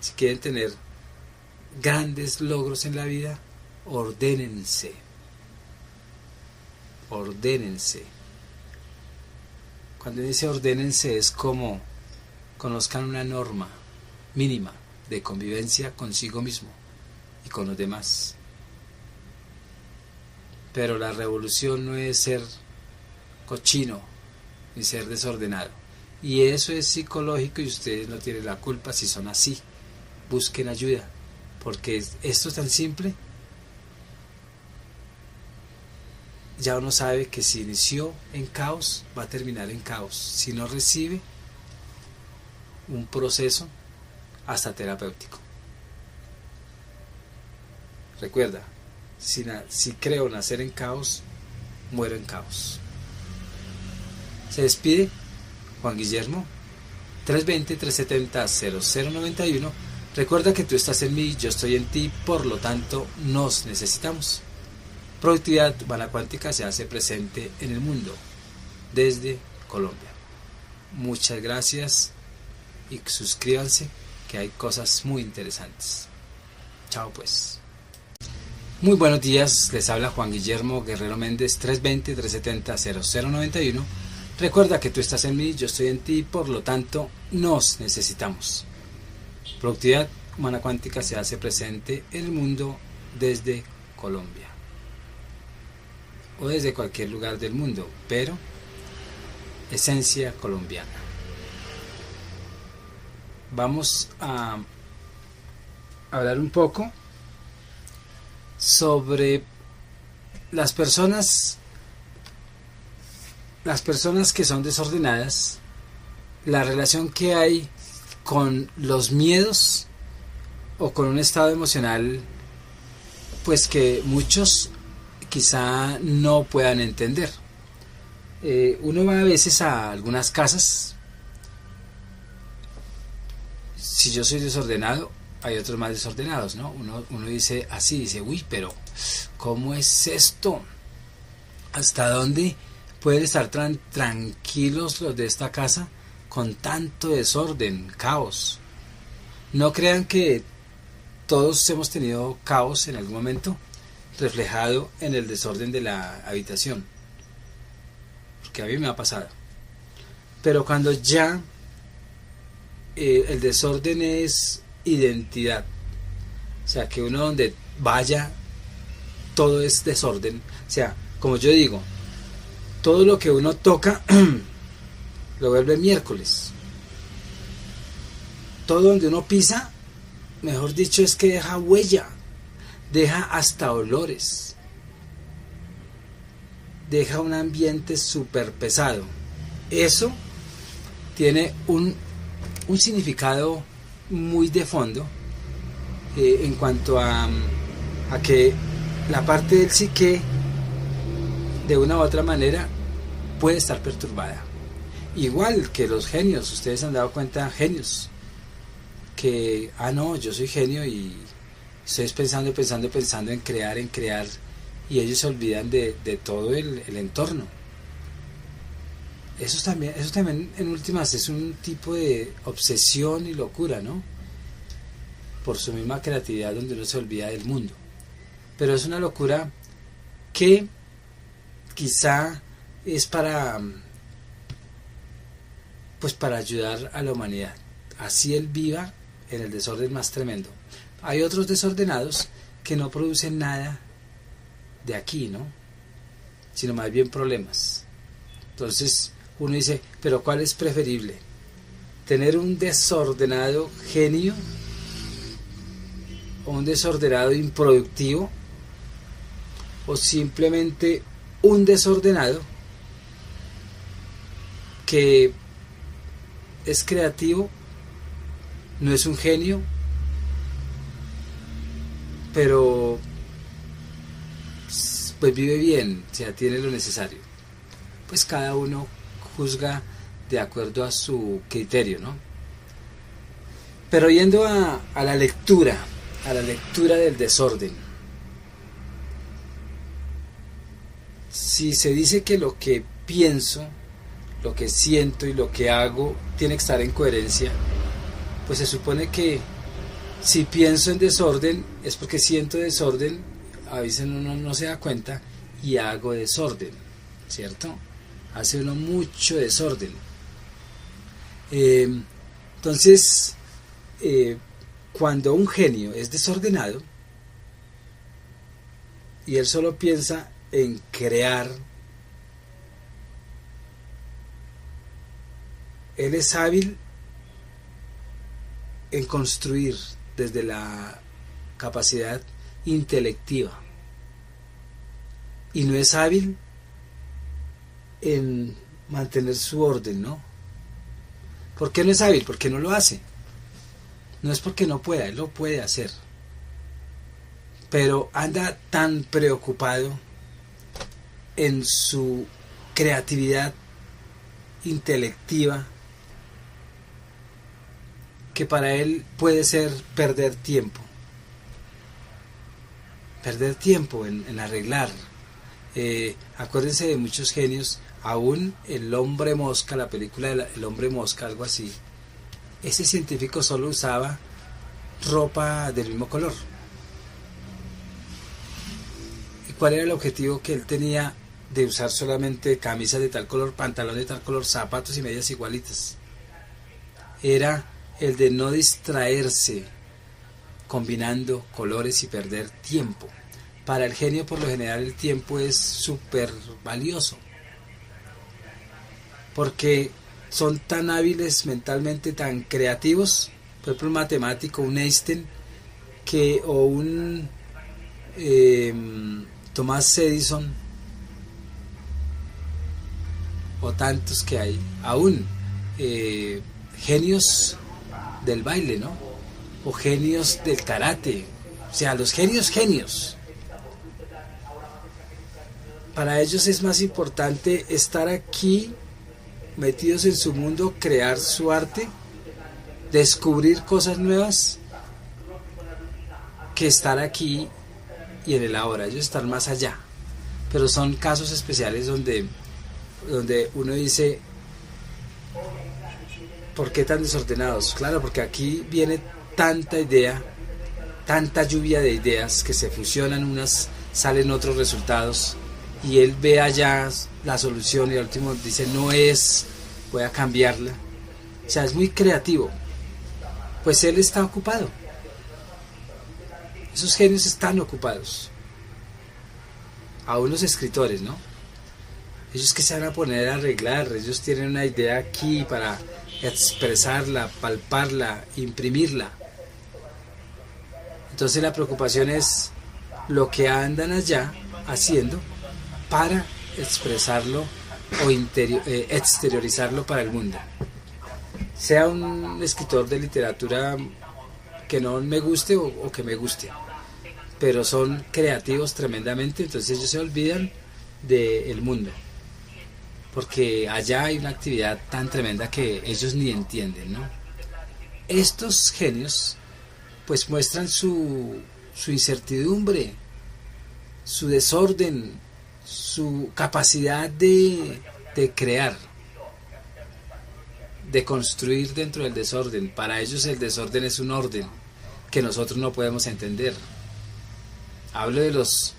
si quieren tener grandes logros en la vida, ordénense. Cuando dice ordénense, es como conozcan una norma mínima de convivencia consigo mismo y con los demás. Pero la revolución no es ser cochino ni ser desordenado, y eso es psicológico, y ustedes no tienen la culpa si son así. Busquen ayuda, porque esto es tan simple. Ya uno sabe que si inició en caos, va a terminar en caos, si no recibe un proceso hasta terapéutico. Recuerda, si creo nacer en caos, muero en caos. Se despide Juan Guillermo, 320-370-0091. Recuerda que tú estás en mí, yo estoy en ti, por lo tanto nos necesitamos. Productividad Humana Cuántica se hace presente en el mundo desde Colombia. Muchas gracias y suscríbanse, que hay cosas muy interesantes. Chao pues. Muy buenos días, les habla Juan Guillermo Guerrero Méndez, 320-370-0091. Recuerda que tú estás en mí, yo estoy en ti, por lo tanto nos necesitamos. Productividad Humana Cuántica se hace presente en el mundo desde Colombia o desde cualquier lugar del mundo, pero esencia colombiana. Vamos a hablar un poco sobre las personas que son desordenadas, la relación que hay con los miedos o con un estado emocional pues que muchos quizá no puedan entender. Uno va a veces a algunas casas. Si yo soy desordenado, hay otros más desordenados, ¿no? Uno dice así, dice, uy, pero ¿cómo es esto? ¿Hasta dónde pueden estar tranquilos los de esta casa con tanto desorden, caos? No crean que todos hemos tenido caos en algún momento, reflejado en el desorden de la habitación, porque a mí me ha pasado. Pero cuando ya el desorden es identidad, o sea, que uno donde vaya todo es desorden, o sea, como yo digo, todo lo que uno toca lo vuelve miércoles. Todo donde uno pisa, mejor dicho, es que deja huella, deja hasta olores, deja un ambiente súper pesado. Eso tiene un significado muy de fondo en cuanto a que la parte del psique de una u otra manera puede estar perturbada. Igual que los genios, ustedes han dado cuenta, genios, que, no, yo soy genio y estoy pensando en crear, y ellos se olvidan de todo el entorno. Eso también en últimas es un tipo de obsesión y locura, ¿no? Por su misma creatividad, donde uno se olvida del mundo. Pero es una locura que quizá es para ayudar a la humanidad. Así él viva en el desorden más tremendo. Hay otros desordenados que no producen nada de aquí, ¿no? Sino más bien problemas. Entonces uno dice, pero ¿cuál es preferible? ¿Tener un desordenado genio o un desordenado improductivo? ¿O simplemente un desordenado que es creativo, no es un genio, pero pues vive bien, o sea, tiene lo necesario? Pues cada uno juzga de acuerdo a su criterio, ¿no? Pero yendo a la lectura del desorden. Si se dice que lo que pienso, lo que siento y lo que hago tiene que estar en coherencia, pues se supone que si pienso en desorden es porque siento desorden, a veces uno no se da cuenta y hago desorden, ¿cierto? Hace uno mucho desorden. Entonces, cuando un genio es desordenado y él solo piensa en crear, él es hábil en construir desde la capacidad intelectiva y no es hábil en mantener su orden, ¿no? ¿Por qué no es hábil? Porque no lo hace. No es porque no pueda, él lo puede hacer, pero anda tan preocupado en su creatividad intelectiva que para él puede ser perder tiempo en arreglar. Acuérdense de muchos genios, aún el hombre mosca, la película El hombre mosca, algo así, ese científico solo usaba ropa del mismo color. ¿Y cuál era el objetivo que él tenía de usar solamente camisas de tal color, pantalón de tal color, zapatos y medias igualitas? Era el de no distraerse combinando colores y perder tiempo. Para el genio, por lo general, el tiempo es súper valioso, porque son tan hábiles mentalmente, tan creativos. Por ejemplo, un matemático, un Einstein, o un Thomas Edison, o tantos que hay, aún genios del baile, ¿no? O genios del karate, o sea, los genios. Para ellos es más importante estar aquí, metidos en su mundo, crear su arte, descubrir cosas nuevas, que estar aquí y en el ahora. Ellos están más allá. Pero son casos especiales donde uno dice, ¿por qué tan desordenados? Claro, porque aquí viene tanta idea, tanta lluvia de ideas que se fusionan, unas salen otros resultados, y él ve allá la solución y al último dice, no es, voy a cambiarla. O sea, es muy creativo. Pues él está ocupado. Esos genios están ocupados. a unos escritores, ¿no? Ellos que se van a poner a arreglar, ellos tienen una idea aquí para expresarla, palparla, imprimirla. Entonces la preocupación es lo que andan allá haciendo para expresarlo o exteriorizarlo para el mundo. Sea un escritor de literatura que no me guste o que me guste, pero son creativos tremendamente, entonces ellos se olvidan del mundo, porque allá hay una actividad tan tremenda que ellos ni entienden, ¿no? Estos genios pues muestran su incertidumbre, su desorden, su capacidad de crear, de construir dentro del desorden. Para ellos el desorden es un orden que nosotros no podemos entender. Hablo de los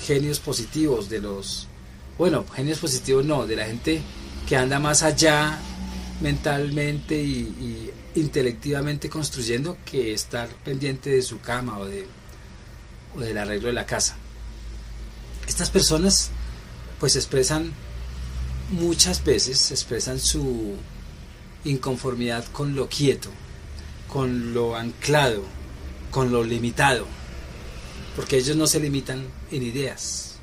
genios positivos, genios positivos no, de la gente que anda más allá mentalmente y intelectivamente construyendo, que estar pendiente de su cama o del arreglo de la casa. Estas personas pues muchas veces expresan su inconformidad con lo quieto, con lo anclado, con lo limitado, porque ellos no se limitan en ideas.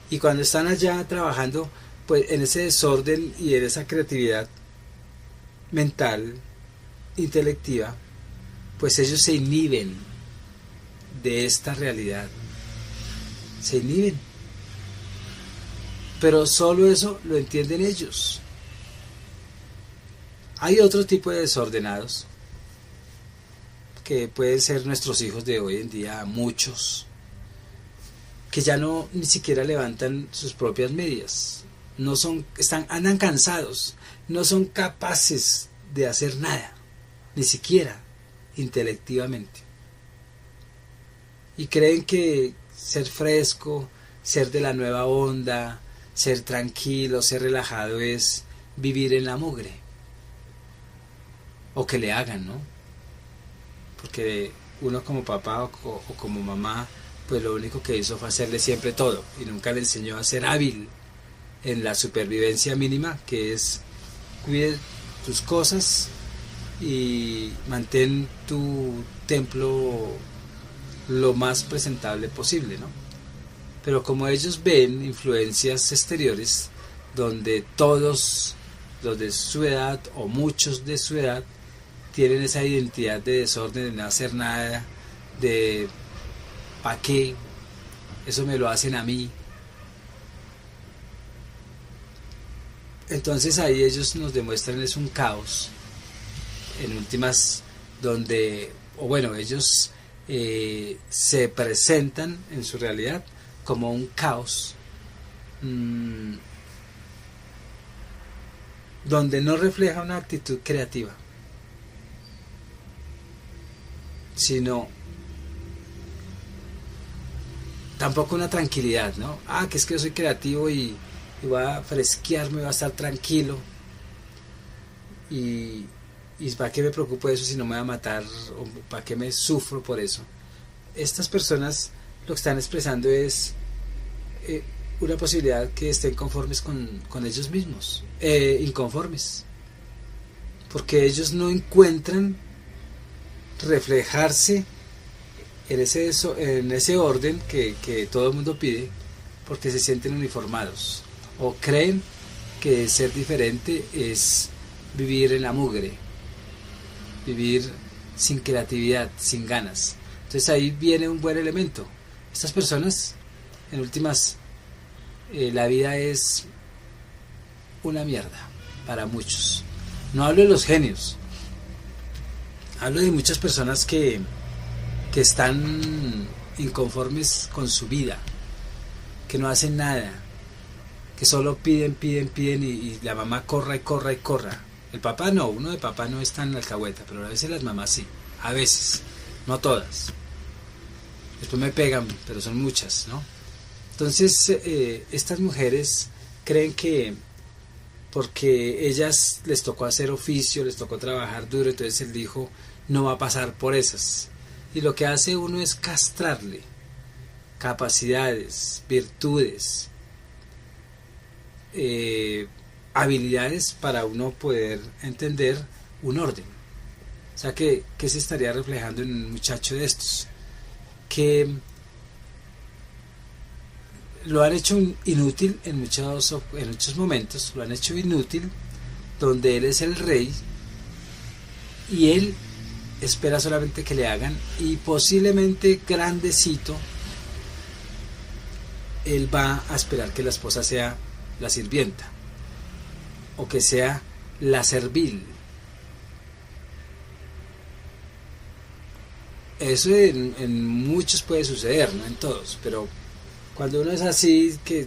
Y cuando están allá trabajando, pues en ese desorden y en esa creatividad mental, intelectiva, pues ellos se inhiben de esta realidad, se inhiben, pero solo eso lo entienden ellos. Hay otro tipo de desordenados que pueden ser nuestros hijos de hoy en día, muchos que ya ni siquiera levantan sus propias medias, andan cansados, no son capaces de hacer nada, ni siquiera intelectivamente, y creen que ser fresco, ser de la nueva onda, ser tranquilo, ser relajado es vivir en la mugre, o que le hagan, ¿no? Porque uno como papá o como mamá, pues lo único que hizo fue hacerle siempre todo y nunca le enseñó a ser hábil en la supervivencia mínima, que es cuide tus cosas y mantén tu templo lo más presentable posible, ¿no? Pero como ellos ven influencias exteriores donde todos los de su edad o muchos de su edad tienen esa identidad de desorden, de no hacer nada, de ¿para qué? Eso me lo hacen a mí. Entonces ahí ellos nos demuestran es un caos, en últimas, donde, ellos se presentan en su realidad como un caos, donde no refleja una actitud creativa, sino tampoco una tranquilidad, ¿no? Que es que yo soy creativo y voy a fresquearme, voy a estar tranquilo y ¿para qué me preocupo de eso si no me va a matar? ¿O para qué me sufro por eso? Estas personas lo que están expresando es una posibilidad que estén conformes con ellos mismos, inconformes, porque ellos no encuentran reflejarse en ese orden que todo el mundo pide, porque se sienten uniformados o creen que ser diferente es vivir en la mugre, vivir sin creatividad, sin ganas. Entonces ahí viene un buen elemento. Estas personas, en últimas, la vida es una mierda para muchos. No hablo de los genios, hablo de muchas personas que están inconformes con su vida, que no hacen nada, que solo piden y la mamá corra y corra y corra. El papá no, uno de papá no es tan alcahueta, pero a veces las mamás sí, a veces, no todas. Después me pegan, pero son muchas, ¿no? Entonces estas mujeres creen que porque ellas les tocó hacer oficio, les tocó trabajar duro, entonces el hijo no va a pasar por esas. Y lo que hace uno es castrarle capacidades, virtudes, habilidades para uno poder entender un orden. O sea, ¿qué se estaría reflejando en un muchacho de estos? Que lo han hecho inútil en muchos momentos, lo han hecho inútil, donde él es el rey y él espera solamente que le hagan, y posiblemente grandecito él va a esperar que la esposa sea la sirvienta o que sea la servil. Eso en muchos puede suceder, no en todos, pero cuando uno es así, que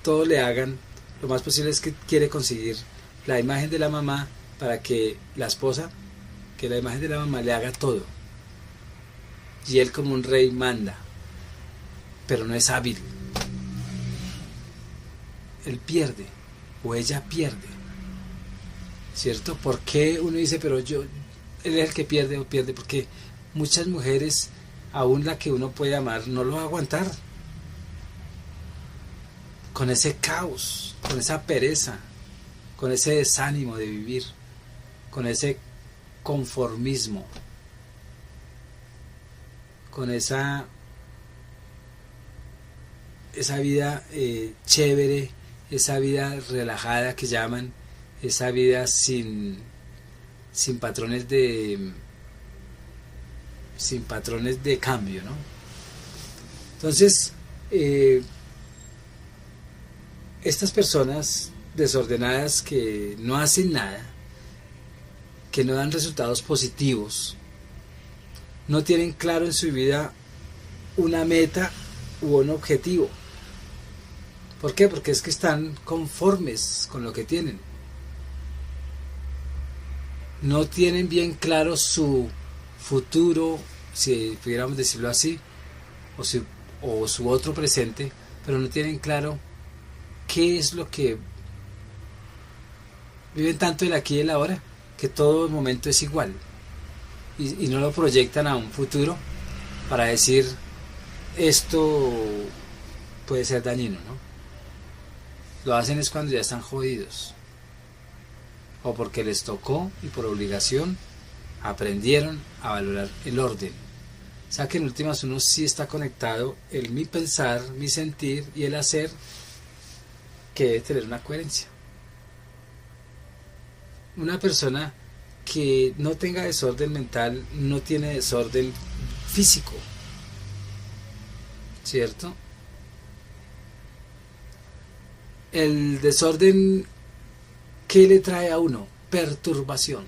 todo le hagan, lo más posible es que quiere conseguir la imagen de la mamá para que la esposa, que la imagen de la mamá le haga todo. Y él como un rey manda, pero no es hábil. Él pierde, o ella pierde, ¿cierto? ¿Por qué uno dice, pero él es el que pierde o pierde? Porque muchas mujeres, aún la que uno puede amar, no lo va a aguantar. Con ese caos, con esa pereza, con ese desánimo de vivir, con ese conformismo, con esa vida chévere, esa vida relajada que llaman, esa vida sin patrones de cambio, ¿no? Entonces, estas personas desordenadas que no hacen nada, que no dan resultados positivos, no tienen claro en su vida una meta u un objetivo. ¿Por qué? Porque es que están conformes con lo que tienen. No tienen bien claro su futuro, si pudiéramos decirlo así, o su otro presente, pero no tienen claro qué es lo que viven tanto el aquí y el ahora, que todo momento es igual, y no lo proyectan a un futuro para decir, esto puede ser dañino, ¿no? Lo hacen es cuando ya están jodidos, o porque les tocó y por obligación aprendieron a valorar el orden. O sea que en últimas uno sí está conectado el mi pensar, mi sentir y el hacer, que debe tener una coherencia. Una persona que no tenga desorden mental no tiene desorden físico, ¿cierto? El desorden, ¿qué le trae a uno? Perturbación.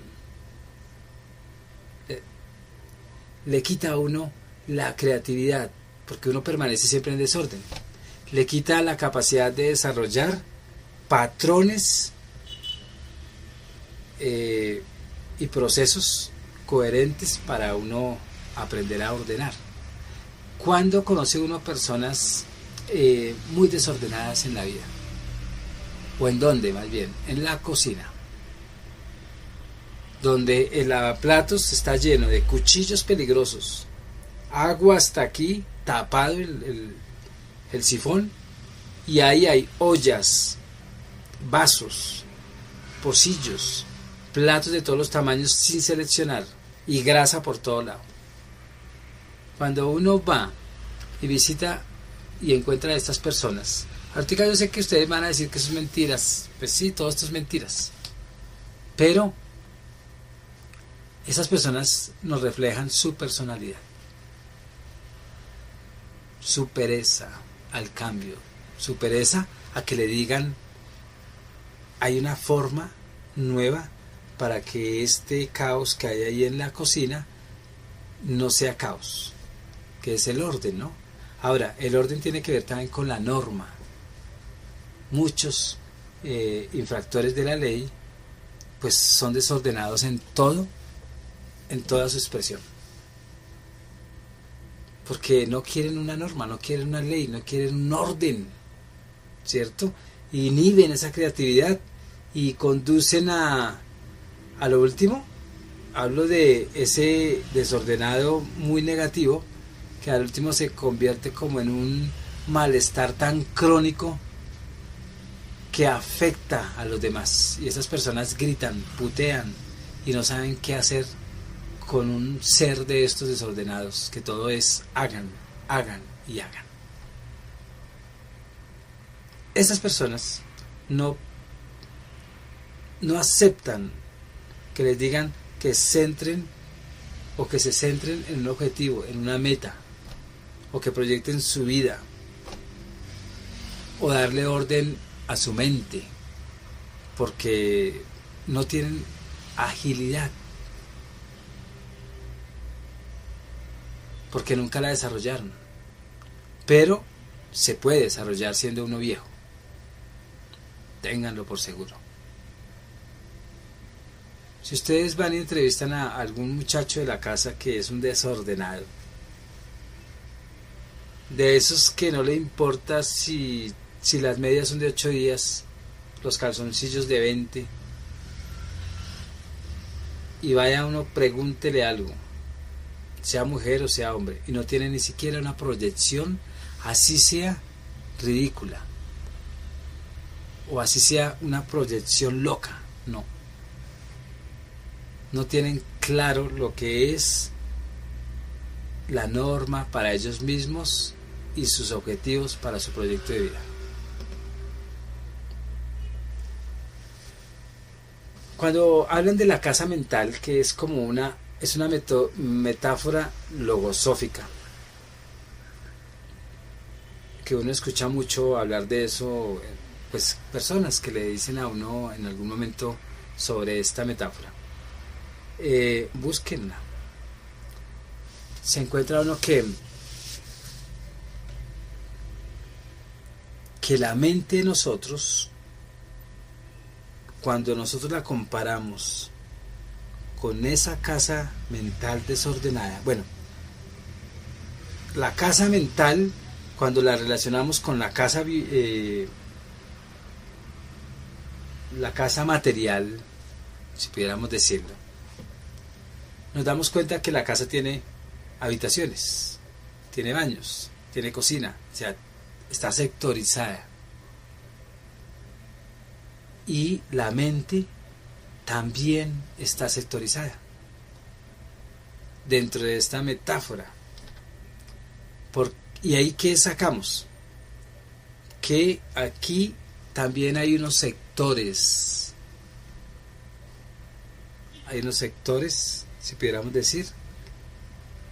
Le quita a uno la creatividad, porque uno permanece siempre en desorden. Le quita la capacidad de desarrollar patrones y procesos coherentes para uno aprender a ordenar. ¿Cuándo conoce uno personas muy desordenadas en la vida? ¿O en dónde más bien? En la cocina, donde el lavaplatos está lleno de cuchillos peligrosos, agua hasta aquí, tapado el sifón, y ahí hay ollas, vasos, pocillos, platos de todos los tamaños sin seleccionar, y grasa por todo lado. Cuando uno va y visita y encuentra a estas personas, ahorita yo sé que ustedes van a decir que eso es mentiras, pues sí, todo esto es mentiras, pero esas personas nos reflejan su personalidad, su pereza al cambio, su pereza a que le digan, hay una forma nueva para que este caos que hay ahí en la cocina no sea caos, que es el orden, ¿no? Ahora, el orden tiene que ver también con la norma. Muchos infractores de la ley pues son desordenados en todo, en toda su expresión, porque no quieren una norma, no quieren una ley, no quieren un orden, ¿cierto? Inhiben esa creatividad y conducen a lo último. Hablo de ese desordenado muy negativo, que al último se convierte como en un malestar tan crónico que afecta a los demás, y esas personas gritan, putean y no saben qué hacer con un ser de estos desordenados, que todo es hagan, hagan y hagan. Esas personas no aceptan que les digan que centren o que se centren en un objetivo, en una meta, o que proyecten su vida, o darle orden a su mente, porque no tienen agilidad, porque nunca la desarrollaron. Pero se puede desarrollar siendo uno viejo, ténganlo por seguro. Si ustedes van y entrevistan a algún muchacho de la casa que es un desordenado, de esos que no le importa si las medias son de 8 días, los calzoncillos de 20, y vaya uno, pregúntele algo, sea mujer o sea hombre, y no tiene ni siquiera una proyección, así sea ridícula, o así sea una proyección loca, no tienen claro lo que es la norma para ellos mismos y sus objetivos para su proyecto de vida. Cuando hablan de la casa mental, que es como una metáfora logosófica, que uno escucha mucho hablar de eso, pues personas que le dicen a uno en algún momento sobre esta metáfora. Búsquenla. Se encuentra uno que la mente de nosotros, cuando nosotros la comparamos con esa casa mental desordenada, bueno, la casa mental, cuando la relacionamos con la casa material, si pudiéramos decirlo, nos damos cuenta que la casa tiene habitaciones, tiene baños, tiene cocina, o sea, está sectorizada. Y la mente también está sectorizada dentro de esta metáfora. ¿Y ahí qué sacamos? Que aquí también hay unos sectores. Hay unos sectores, si pudiéramos decir,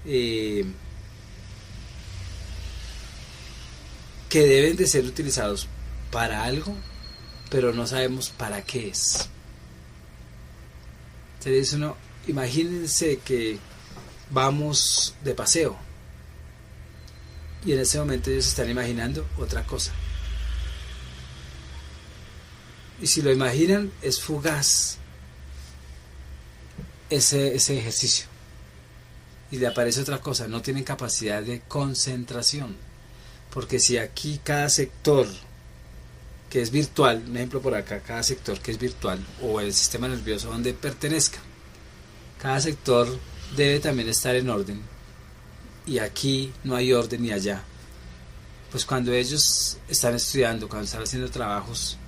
que deben de ser utilizados para algo, pero no sabemos para qué es. Entonces uno, imagínense que vamos de paseo y en ese momento ellos están imaginando otra cosa, y si lo imaginan es fugaz ese ejercicio, y le aparece otra cosa, no tienen capacidad de concentración, porque si aquí cada sector que es virtual, un ejemplo por acá, cada sector que es virtual, o el sistema nervioso donde pertenezca, cada sector debe también estar en orden, y aquí no hay orden ni allá. Pues cuando ellos están estudiando, cuando están haciendo trabajos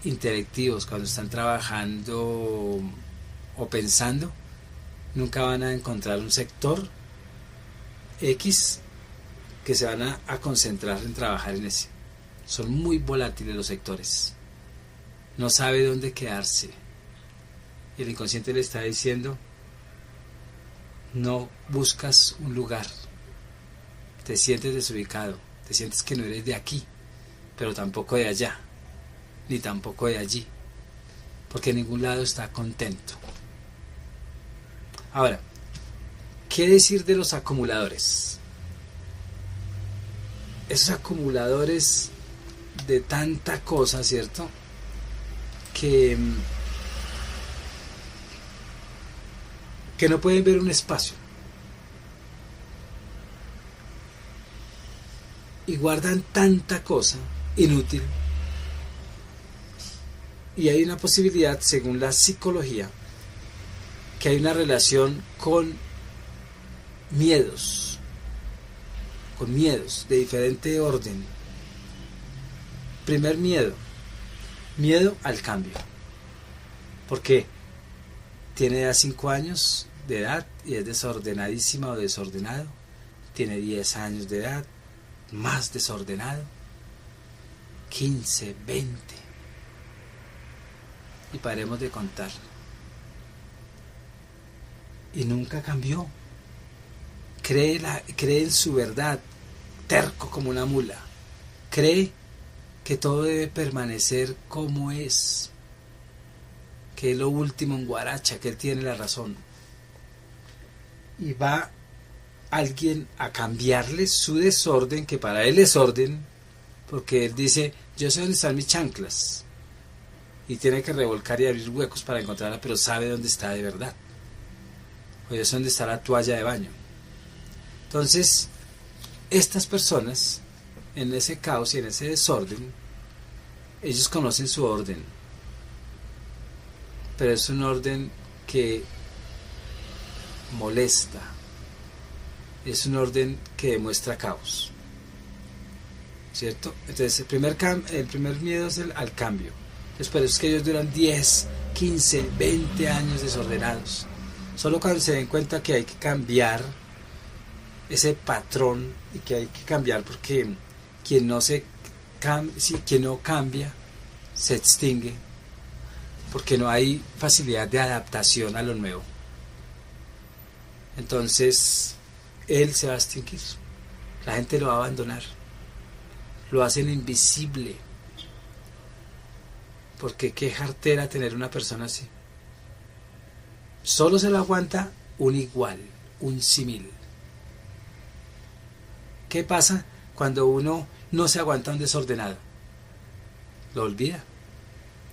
intelectivos, cuando están trabajando o pensando, nunca van a encontrar un sector X que se van a concentrar en trabajar en ese. Son muy volátiles los sectores, no sabe dónde quedarse, y el inconsciente le está diciendo: no buscas un lugar, te sientes desubicado, te sientes que no eres de aquí, pero tampoco de allá, ni tampoco de allí, porque en ningún lado está contento. Ahora, ¿qué decir de los acumuladores? Esos acumuladores de tanta cosa, ¿cierto? Que no pueden ver un espacio y guardan tanta cosa inútil. Y hay una posibilidad, según la psicología, que hay una relación con miedos, con miedos de diferente orden. Primer miedo, miedo al cambio, porque tiene ya 5 años de edad y es desordenadísima o desordenado, tiene 10 años de edad, más desordenado, 15, 20, y paremos de contar. Y nunca cambió. Cree en su verdad, terco como una mula. Cree que todo debe permanecer como es, que es lo último en guaracha, que él tiene la razón. Y va alguien a cambiarle su desorden, que para él es orden, porque él dice, yo sé dónde están mis chanclas, y tiene que revolcar y abrir huecos para encontrarla, pero sabe dónde está de verdad. O yo sé dónde está la toalla de baño. Entonces, estas personas, en ese caos y en ese desorden, ellos conocen su orden, pero es un orden que molesta, es un orden que demuestra caos, ¿cierto? Entonces el primer miedo es al cambio. Entonces por eso es que ellos duran 10, 15, 20 años desordenados. Solo cuando se den cuenta que hay que cambiar ese patrón y que hay que cambiar, porque quien no cambia se extingue, porque no hay facilidad de adaptación a lo nuevo. Entonces él se va a extinguir, la gente lo va a abandonar, lo hacen invisible, porque qué jartera tener una persona así. Solo se lo aguanta un igual, un símil. ¿Qué pasa cuando uno no se aguanta un desordenado? Lo olvida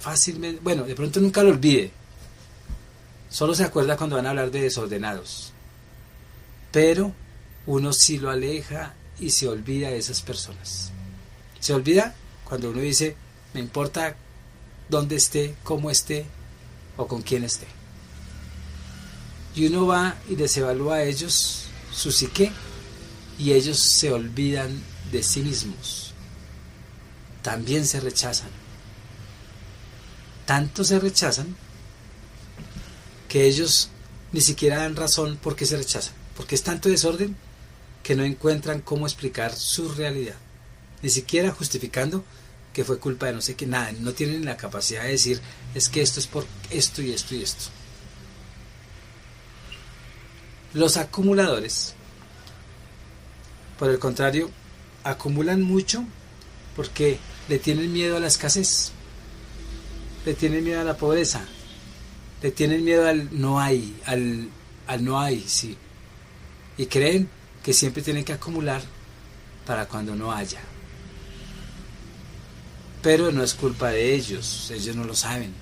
fácilmente. Bueno, de pronto nunca lo olvide, solo se acuerda cuando van a hablar de desordenados, pero uno sí lo aleja y se olvida de esas personas. Se olvida cuando uno dice, me importa dónde esté, cómo esté o con quién esté. Y uno va y les evalúa a ellos su psique, y ellos se olvidan de sí mismos. También se rechazan. Tanto se rechazan que ellos ni siquiera dan razón por qué se rechazan, porque es tanto desorden que no encuentran cómo explicar su realidad, ni siquiera justificando que fue culpa de no sé qué, nada, no tienen la capacidad de decir, es que esto es por esto y esto y esto. Los acumuladores, por el contrario, acumulan mucho porque le tienen miedo a la escasez, le tienen miedo a la pobreza, le tienen miedo al no hay, al no hay, sí. Y creen que siempre tienen que acumular para cuando no haya. Pero no es culpa de ellos no lo saben.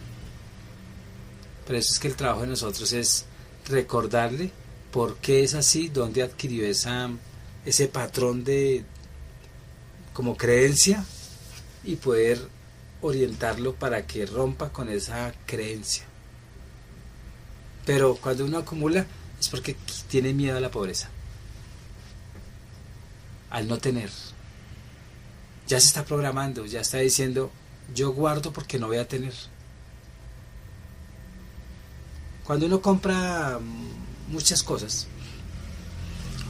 Por eso es que el trabajo de nosotros es recordarle por qué es así, dónde adquirió ese patrón de como creencia, y poder orientarlo para que rompa con esa creencia. Pero cuando uno acumula es porque tiene miedo a la pobreza, al no tener. Ya se está programando, ya está diciendo, yo guardo porque no voy a tener. Cuando uno compra muchas cosas,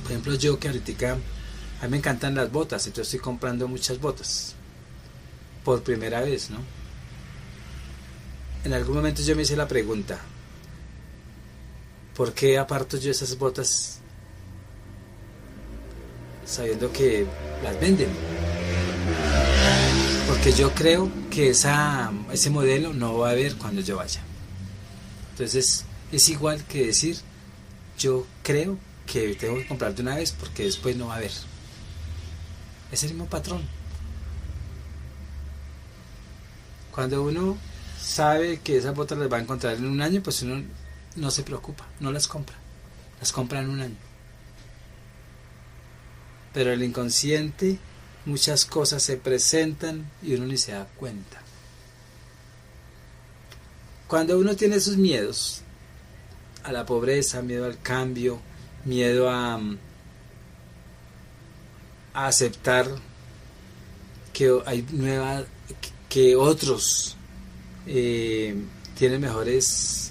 por ejemplo yo que ahorita, a mí me encantan las botas, entonces estoy comprando muchas botas, por primera vez, ¿no? En algún momento yo me hice la pregunta, ¿por qué aparto yo esas botas sabiendo que las venden? Porque yo creo que ese modelo no va a haber cuando yo vaya. Entonces es igual que decir, yo creo que tengo que comprar de una vez porque después no va a haber. Es el mismo patrón. Cuando uno sabe que esas botas las va a encontrar en un año, pues uno no se preocupa, no las compra. Las compra en un año. Pero el inconsciente, muchas cosas se presentan y uno ni se da cuenta. Cuando uno tiene esos miedos a la pobreza, miedo al cambio, miedo a aceptar que hay que otros tienen mejores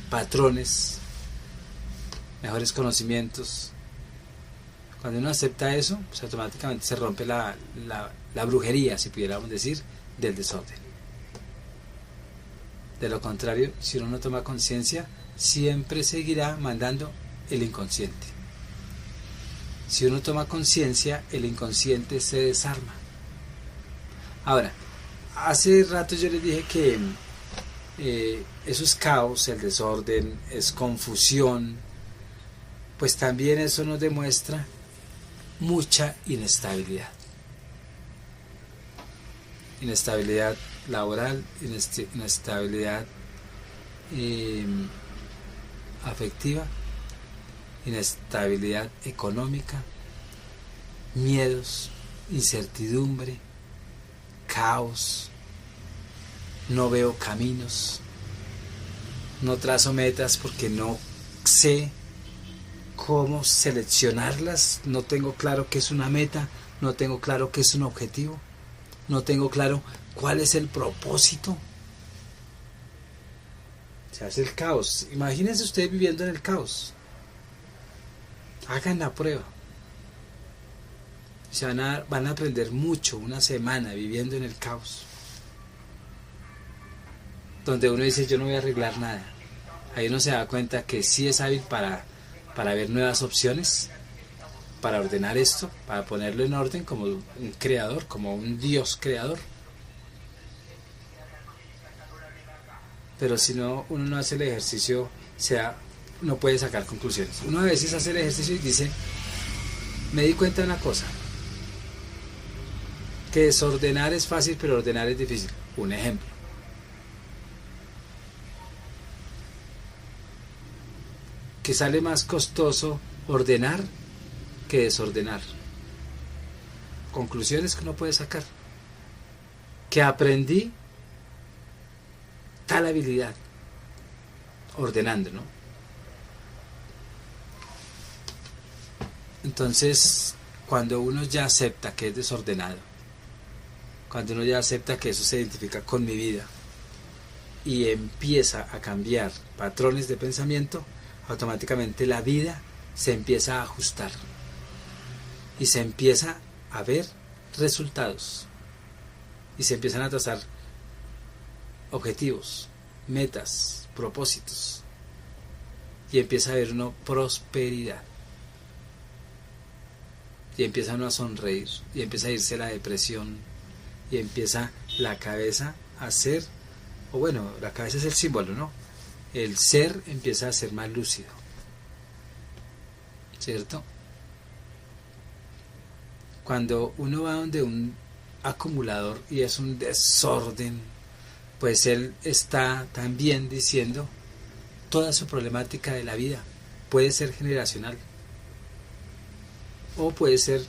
patrones, mejores conocimientos. Cuando uno acepta eso, pues automáticamente se rompe la brujería, si pudiéramos decir, del desorden. De lo contrario, si uno no toma conciencia, siempre seguirá mandando el inconsciente. Si uno toma conciencia, el inconsciente se desarma. Ahora, hace rato yo les dije que eso es caos, el desorden, es confusión. Pues también eso nos demuestra mucha inestabilidad. Inestabilidad laboral, inestabilidad afectiva, inestabilidad económica, miedos, incertidumbre, caos, no veo caminos, no trazo metas porque no sé cómo seleccionarlas, no tengo claro qué es una meta, no tengo claro qué es un objetivo, no tengo claro cuál es el propósito. Se hace el caos. Imagínense ustedes viviendo en el caos. Hagan la prueba. Van a aprender mucho, una semana viviendo en el caos. Donde uno dice, yo no voy a arreglar nada. Ahí uno se da cuenta que sí es hábil para ver nuevas opciones, para ordenar esto, para ponerlo en orden como un creador, como un Dios creador. Pero si no, uno no hace el ejercicio, no puede sacar conclusiones. Uno a veces hace el ejercicio y dice, me di cuenta de una cosa, que desordenar es fácil, pero ordenar es difícil. Un ejemplo. Que sale más costoso ordenar que desordenar. Conclusiones que uno puede sacar. Que aprendí tal habilidad ordenando, ¿no? Entonces, cuando uno ya acepta que es desordenado, cuando uno ya acepta que eso se identifica con mi vida y empieza a cambiar patrones de pensamiento, automáticamente la vida se empieza a ajustar y se empieza a ver resultados y se empiezan a trazar objetivos, metas, propósitos, y empieza a haber una prosperidad y empieza uno a sonreír y empieza a irse la depresión y empieza la cabeza a ser, o bueno, la cabeza es el símbolo, ¿no? El ser empieza a ser más lúcido, ¿cierto? Cuando uno va donde un acumulador y es un desorden, pues él está también diciendo toda su problemática de la vida. Puede ser generacional o puede ser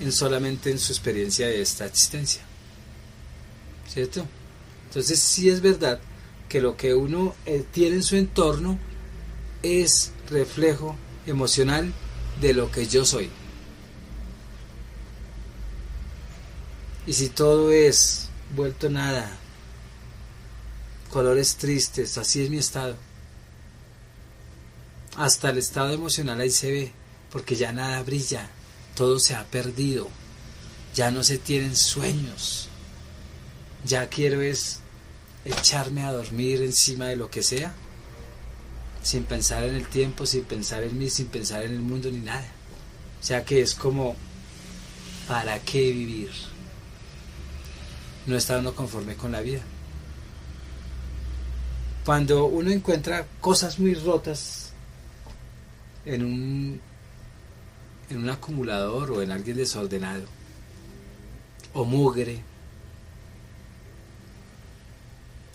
solamente en su experiencia de esta existencia, ¿cierto? Entonces sí es verdad que lo que uno tiene en su entorno es reflejo emocional de lo que yo soy. Y si todo es vuelto nada, colores tristes, así es mi estado. Hasta el estado emocional ahí se ve, porque ya nada brilla, todo se ha perdido, ya no se tienen sueños, ya quiero es echarme a dormir encima de lo que sea, sin pensar en el tiempo, sin pensar en mí, sin pensar en el mundo ni nada. O sea que es como, ¿para qué vivir? No está uno conforme con la vida. Cuando uno encuentra cosas muy rotas en un acumulador o en alguien desordenado, o mugre,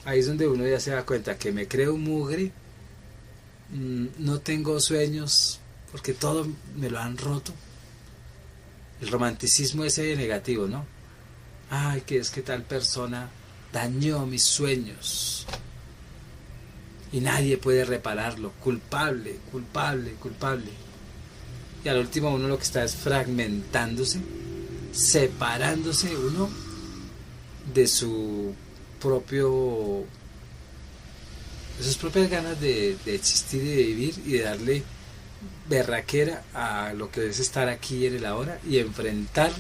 ahí es donde uno ya se da cuenta que me creo un mugre, no tengo sueños porque todo me lo han roto. El romanticismo ese negativo, ¿no? Ay, que es que tal persona dañó mis sueños y nadie puede repararlo. Culpable, culpable, culpable. y al último uno lo que está es fragmentándose, separándose uno de su propio, de sus propias ganas de existir y de vivir y de darle berraquera a lo que es estar aquí en el ahora y enfrentar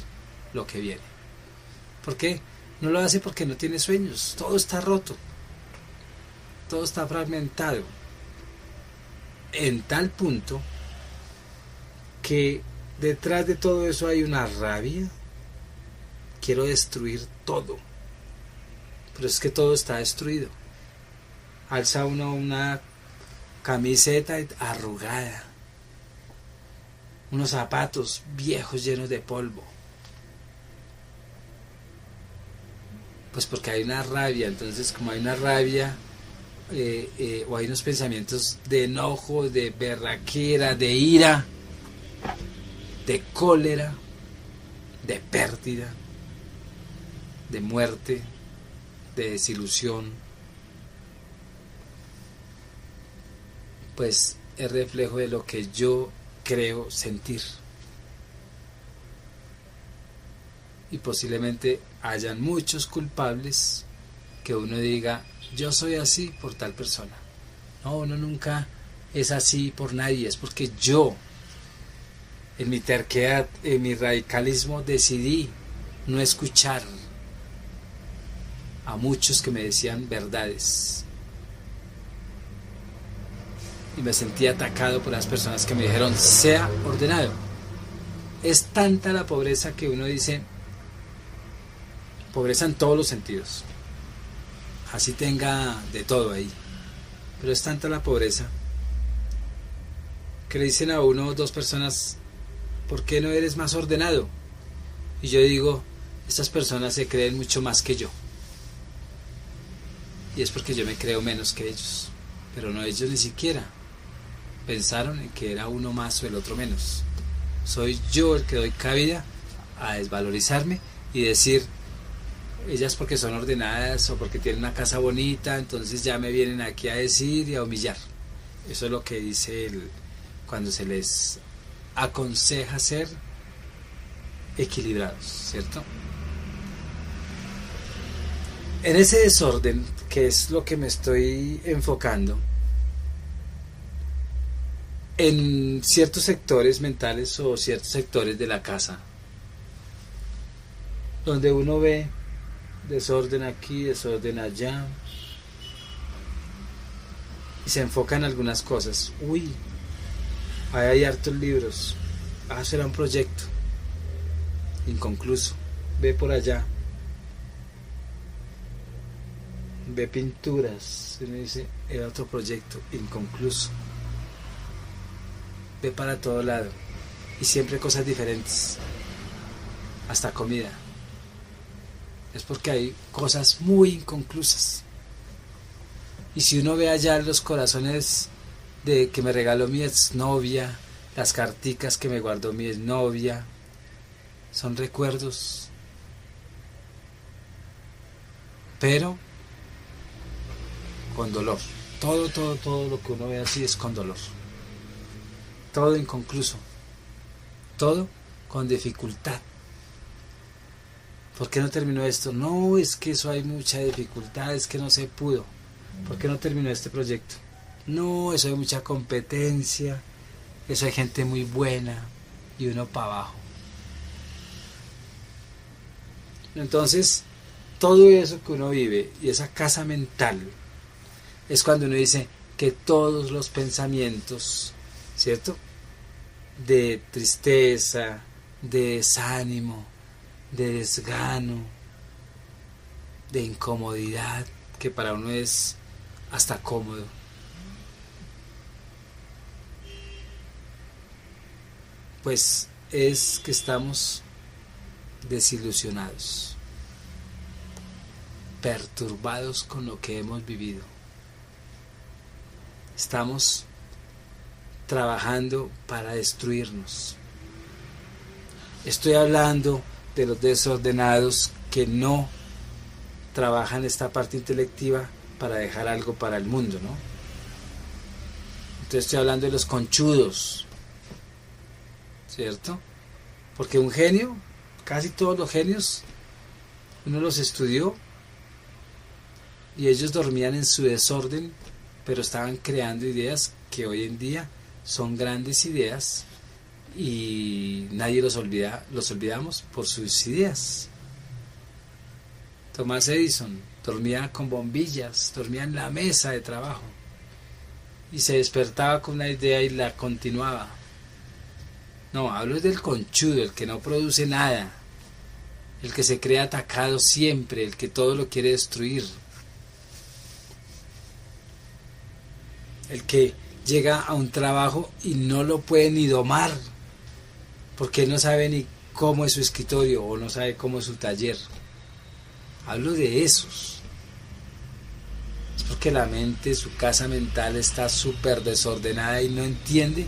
lo que viene. ¿Por qué? No lo hace porque no tiene sueños, todo está roto, todo está fragmentado, en tal punto que detrás de todo eso hay una rabia. Quiero destruir todo, pero es que todo está destruido. Alza uno una camiseta arrugada, unos zapatos viejos llenos de polvo, pues porque hay una rabia. Entonces, como hay una rabia o hay unos pensamientos de enojo, de berraquera, de ira, de cólera, de pérdida, de muerte, de desilusión, pues es reflejo de lo que yo creo sentir. Y posiblemente hayan muchos culpables que uno diga, yo soy así por tal persona. No, uno nunca es así por nadie, es porque yo, en mi terquedad, en mi radicalismo, decidí no escuchar a muchos que me decían verdades. Y me sentí atacado por las personas que me dijeron, sea ordenado. Es tanta la pobreza que uno dice, pobreza en todos los sentidos, así tenga de todo ahí, pero es tanta la pobreza que le dicen a uno dos personas, ¿por qué no eres más ordenado? Y yo digo, estas personas se creen mucho más que yo, y es porque yo me creo menos que ellos, pero no, ellos ni siquiera pensaron en que era uno más o el otro menos. Soy yo el que doy cabida a desvalorizarme y decir, ellas porque son ordenadas o porque tienen una casa bonita, entonces ya me vienen aquí a decir y a humillar. Eso es lo que dice cuando se les aconseja ser equilibrados, ¿cierto? En ese desorden, que es lo que me estoy enfocando, en ciertos sectores mentales o ciertos sectores de la casa, donde uno ve desorden aquí, desorden allá, y se enfoca en algunas cosas. Uy, ahí hay hartos libros, será un proyecto inconcluso. Ve por allá, ve pinturas, y uno dice, era otro proyecto inconcluso. Ve para todo lado y siempre cosas diferentes, hasta comida. Es porque hay cosas muy inconclusas. Y si uno ve allá los corazones de que me regaló mi exnovia, las carticas que me guardó mi exnovia, son recuerdos, pero con dolor. Todo lo que uno ve así es con dolor. Todo inconcluso, todo con dificultad. ¿Por qué no terminó esto? No, es que eso hay mucha dificultad, es que no se pudo. ¿Por qué no terminó este proyecto? No, eso hay mucha competencia, eso hay gente muy buena y uno para abajo. Entonces, todo eso que uno vive y esa casa mental es cuando uno dice que todos los pensamientos, ¿cierto?, de tristeza, de desánimo, de desgano, de incomodidad, que para uno es hasta cómodo, pues es que estamos desilusionados, perturbados con lo que hemos vivido. Estamos trabajando para destruirnos. Estoy hablando de los desordenados que no trabajan esta parte intelectiva para dejar algo para el mundo, ¿no? Entonces estoy hablando de los conchudos, ¿cierto? Porque un genio, casi todos los genios, uno los estudió y ellos dormían en su desorden, pero estaban creando ideas que hoy en día son grandes ideas y nadie los olvidamos por sus ideas. Thomas Edison dormía con bombillas, dormía en la mesa de trabajo y se despertaba con una idea y la continuaba. No, hablo del conchudo, el que no produce nada, el que se cree atacado siempre, el que todo lo quiere destruir, el que llega a un trabajo y no lo puede ni domar, porque él no sabe ni cómo es su escritorio o no sabe cómo es su taller. Hablo de esos. Es porque la mente, su casa mental está súper desordenada y no entiende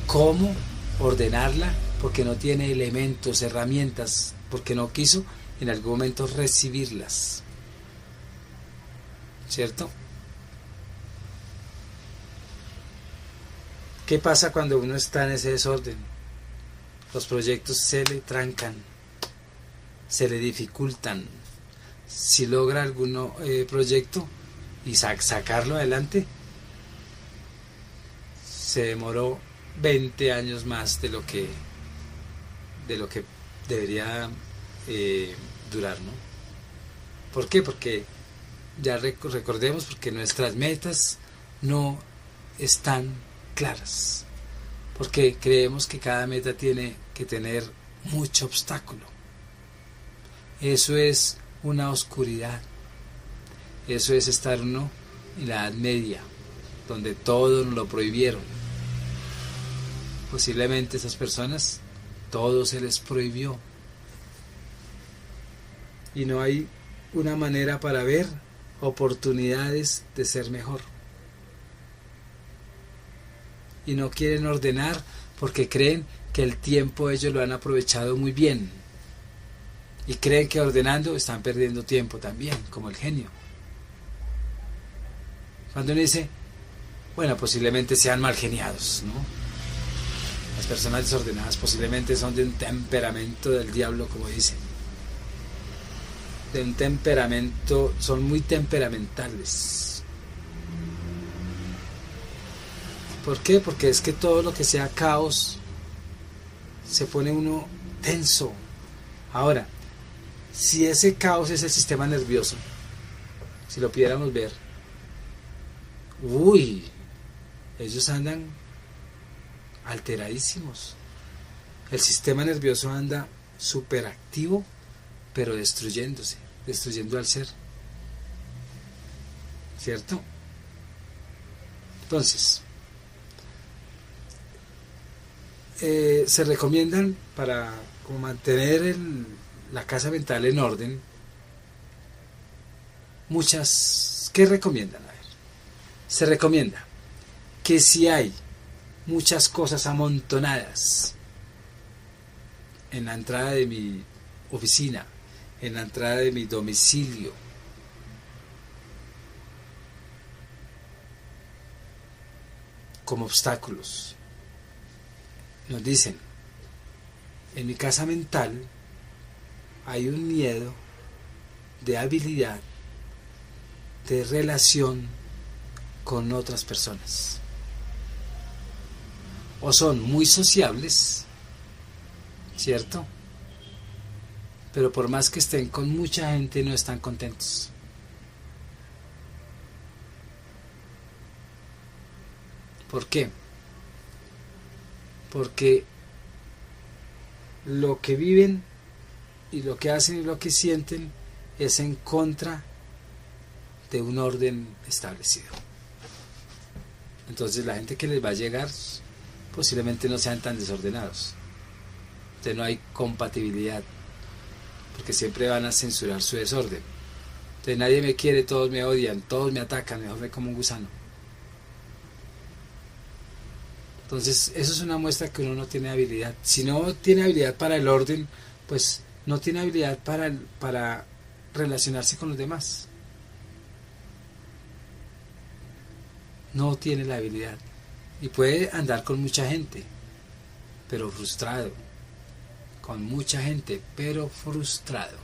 cómo ordenarla, porque no tiene elementos, herramientas, porque no quiso en algún momento recibirlas. ¿Cierto? ¿Qué pasa cuando uno está en ese desorden? Los proyectos se le trancan, se le dificultan. Si logra algún proyecto y sacarlo adelante, se demoró 20 años más de lo que debería durar, ¿no? ¿Por qué? Porque ya recordemos, porque nuestras metas no están claras, porque creemos que cada meta tiene que tener mucho obstáculo. Eso es una oscuridad, eso es estar uno en la Edad Media, donde todo nos lo prohibieron. Posiblemente esas personas todo se les prohibió y no hay una manera para ver oportunidades de ser mejor, y no quieren ordenar porque creen que el tiempo ellos lo han aprovechado muy bien y creen que ordenando están perdiendo tiempo también, como el genio. Cuando uno dice, bueno, posiblemente sean mal geniados, ¿no? Las personas desordenadas posiblemente son de un temperamento del diablo, como dicen. De un temperamento, son muy temperamentales. ¿Por qué? Porque es que todo lo que sea caos se pone uno tenso. Ahora, si ese caos es el sistema nervioso, si lo pudiéramos ver, ellos andan alteradísimos. El sistema nervioso anda súper activo, pero destruyéndose, destruyendo al ser. ¿Cierto? Entonces, se recomiendan para como mantener la casa mental en orden muchas. ¿Qué recomiendan? A ver, se recomienda que si hay muchas cosas amontonadas en la entrada de mi oficina, en la entrada de mi domicilio, como obstáculos, nos dicen, en mi casa mental hay un miedo de habilidad, de relación con otras personas. O son muy sociables, ¿cierto? Pero por más que estén con mucha gente, no están contentos. ¿Por qué? Porque lo que viven y lo que hacen y lo que sienten es en contra de un orden establecido. Entonces la gente que les va a llegar posiblemente no sean tan desordenados. Entonces no hay compatibilidad, porque siempre van a censurar su desorden. Entonces nadie me quiere, todos me odian, todos me atacan, mejor me como un gusano. Entonces eso es una muestra que uno no tiene habilidad. Si no tiene habilidad para el orden, pues no tiene habilidad para relacionarse con los demás. No tiene la habilidad y puede andar con mucha gente, pero frustrado, con mucha gente, pero frustrado.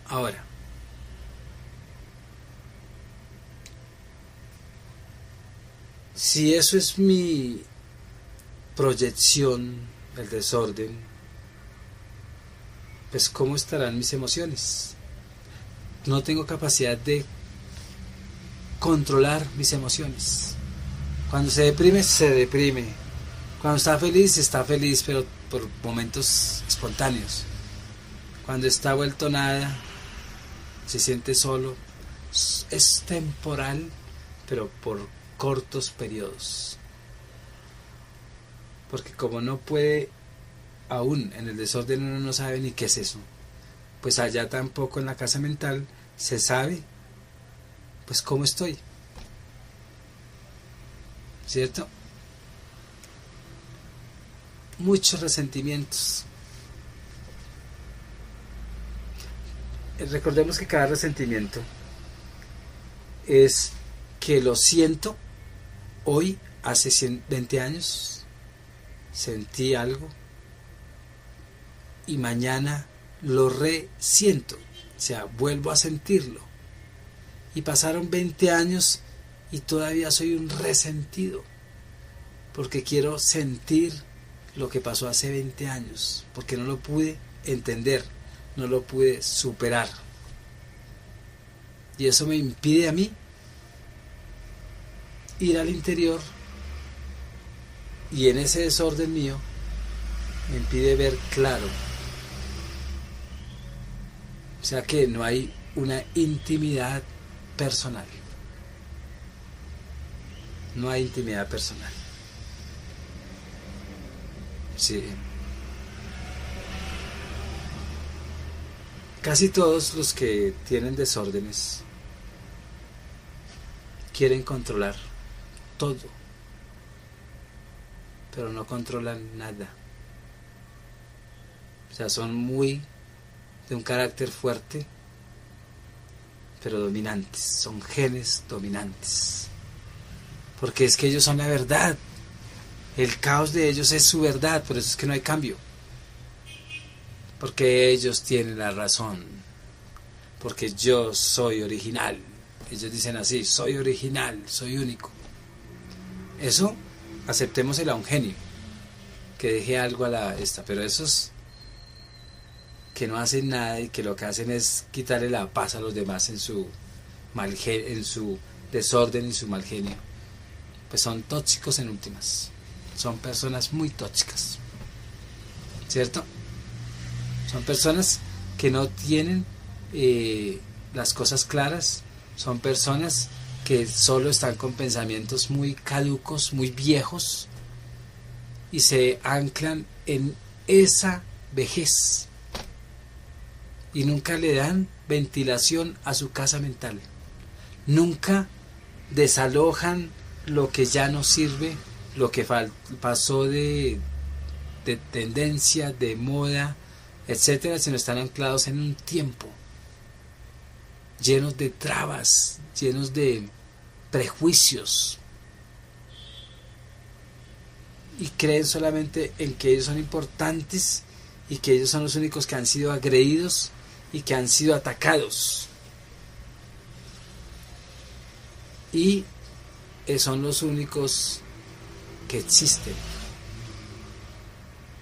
Ahora, si eso es mi proyección, el desorden, pues ¿cómo estarán mis emociones? No tengo capacidad de controlar mis emociones. Cuando se deprime, se deprime. Cuando está feliz, pero por momentos espontáneos. Cuando está vuelto nada, se siente solo. Es temporal, pero por cortos periodos. Porque como no puede, aún en el desorden uno no sabe ni qué es eso. Pues allá tampoco en la casa mental se sabe, pues cómo estoy. ¿Cierto? Muchos resentimientos. Recordemos que cada resentimiento es que lo siento hoy, hace 20 años, sentí algo y mañana lo resiento, o sea, vuelvo a sentirlo. Y pasaron 20 años y todavía soy un resentido, porque quiero sentir lo que pasó hace 20 años, porque no lo pude entender, no lo pude superar. Y eso me impide a mí ir al interior, y en ese desorden mío me impide ver claro. O sea que no hay una intimidad personal. No hay intimidad personal. Sí. Casi todos los que tienen desórdenes quieren controlar todo, pero no controlan nada. O sea, son muy de un carácter fuerte, pero dominantes, son genes dominantes, porque es que ellos son la verdad, el caos de ellos es su verdad, por eso es que no hay cambio, porque ellos tienen la razón, porque yo soy original, ellos dicen así, soy original, soy único. Eso, aceptémoselo a un genio, que deje algo a pero esos que no hacen nada y que lo que hacen es quitarle la paz a los demás en su desorden, en su mal genio, pues son tóxicos en últimas, son personas muy tóxicas, ¿cierto? Son personas que no tienen las cosas claras, son personas que solo están con pensamientos muy caducos, muy viejos, y se anclan en esa vejez y nunca le dan ventilación a su casa mental, nunca desalojan lo que ya no sirve, lo que pasó de tendencia, de moda, etcétera, sino están anclados en un tiempo llenos de trabas, llenos de prejuicios, y creen solamente en que ellos son importantes y que ellos son los únicos que han sido agredidos y que han sido atacados, y son los únicos que existen,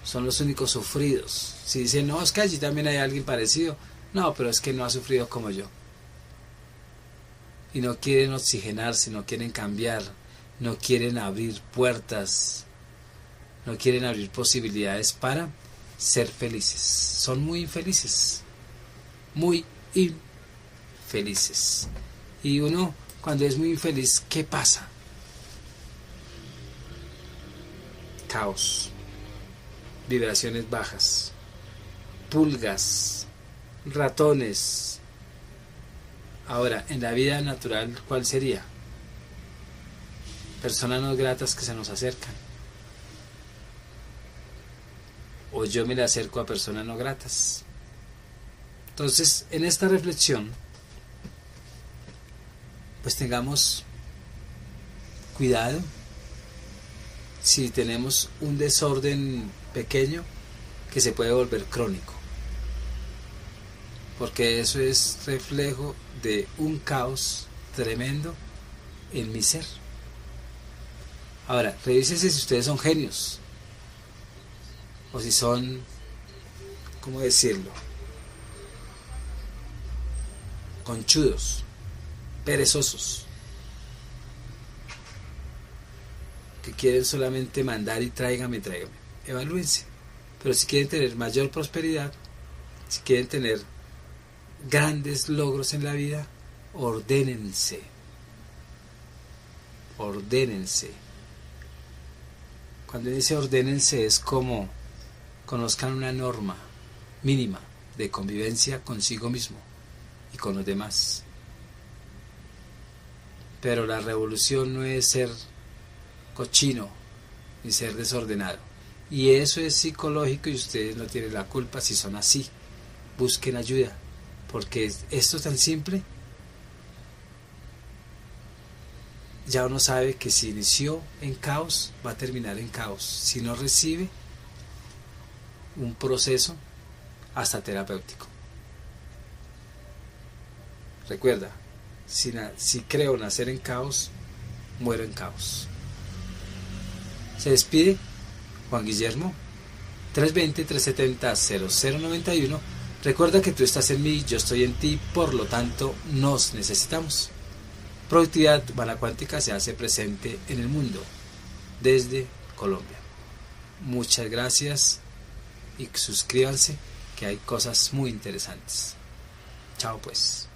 son los únicos sufridos. Si dicen, no, es que allí también hay alguien parecido, no, pero es que no ha sufrido como yo, y no quieren oxigenarse, no quieren cambiar, no quieren abrir puertas, no quieren abrir posibilidades para ser felices. Son muy infelices, muy infelices. Y uno, cuando es muy infeliz, ¿qué pasa? Caos, vibraciones bajas, pulgas, ratones. Ahora, en la vida natural, ¿cuál sería? Personas no gratas que se nos acercan, o yo me le acerco a personas no gratas. Entonces, en esta reflexión, pues tengamos cuidado, si tenemos un desorden pequeño que se puede volver crónico, porque eso es reflejo de un caos tremendo en mi ser. Ahora, revísense si ustedes son genios o si son, ¿cómo decirlo?, conchudos, perezosos, que quieren solamente mandar y tráigame. Evalúense. Pero si quieren tener mayor prosperidad, si quieren tener grandes logros en la vida, ordénense. Ordénense. Cuando dice ordénense es como conozcan una norma mínima de convivencia consigo mismo y con los demás. Pero la revolución no es ser cochino ni ser desordenado. Y eso es psicológico y ustedes no tienen la culpa si son así. Busquen ayuda, porque esto es tan simple. Ya uno sabe que si inició en caos, va a terminar en caos. Si no recibe un proceso hasta terapéutico. Recuerda, si creo nacer en caos, muero en caos. Se despide Juan Guillermo, 320-370-0091. Recuerda que tú estás en mí, yo estoy en ti, por lo tanto nos necesitamos. Productividad Urbana Cuántica se hace presente en el mundo desde Colombia. Muchas gracias y suscríbanse que hay cosas muy interesantes. Chao pues.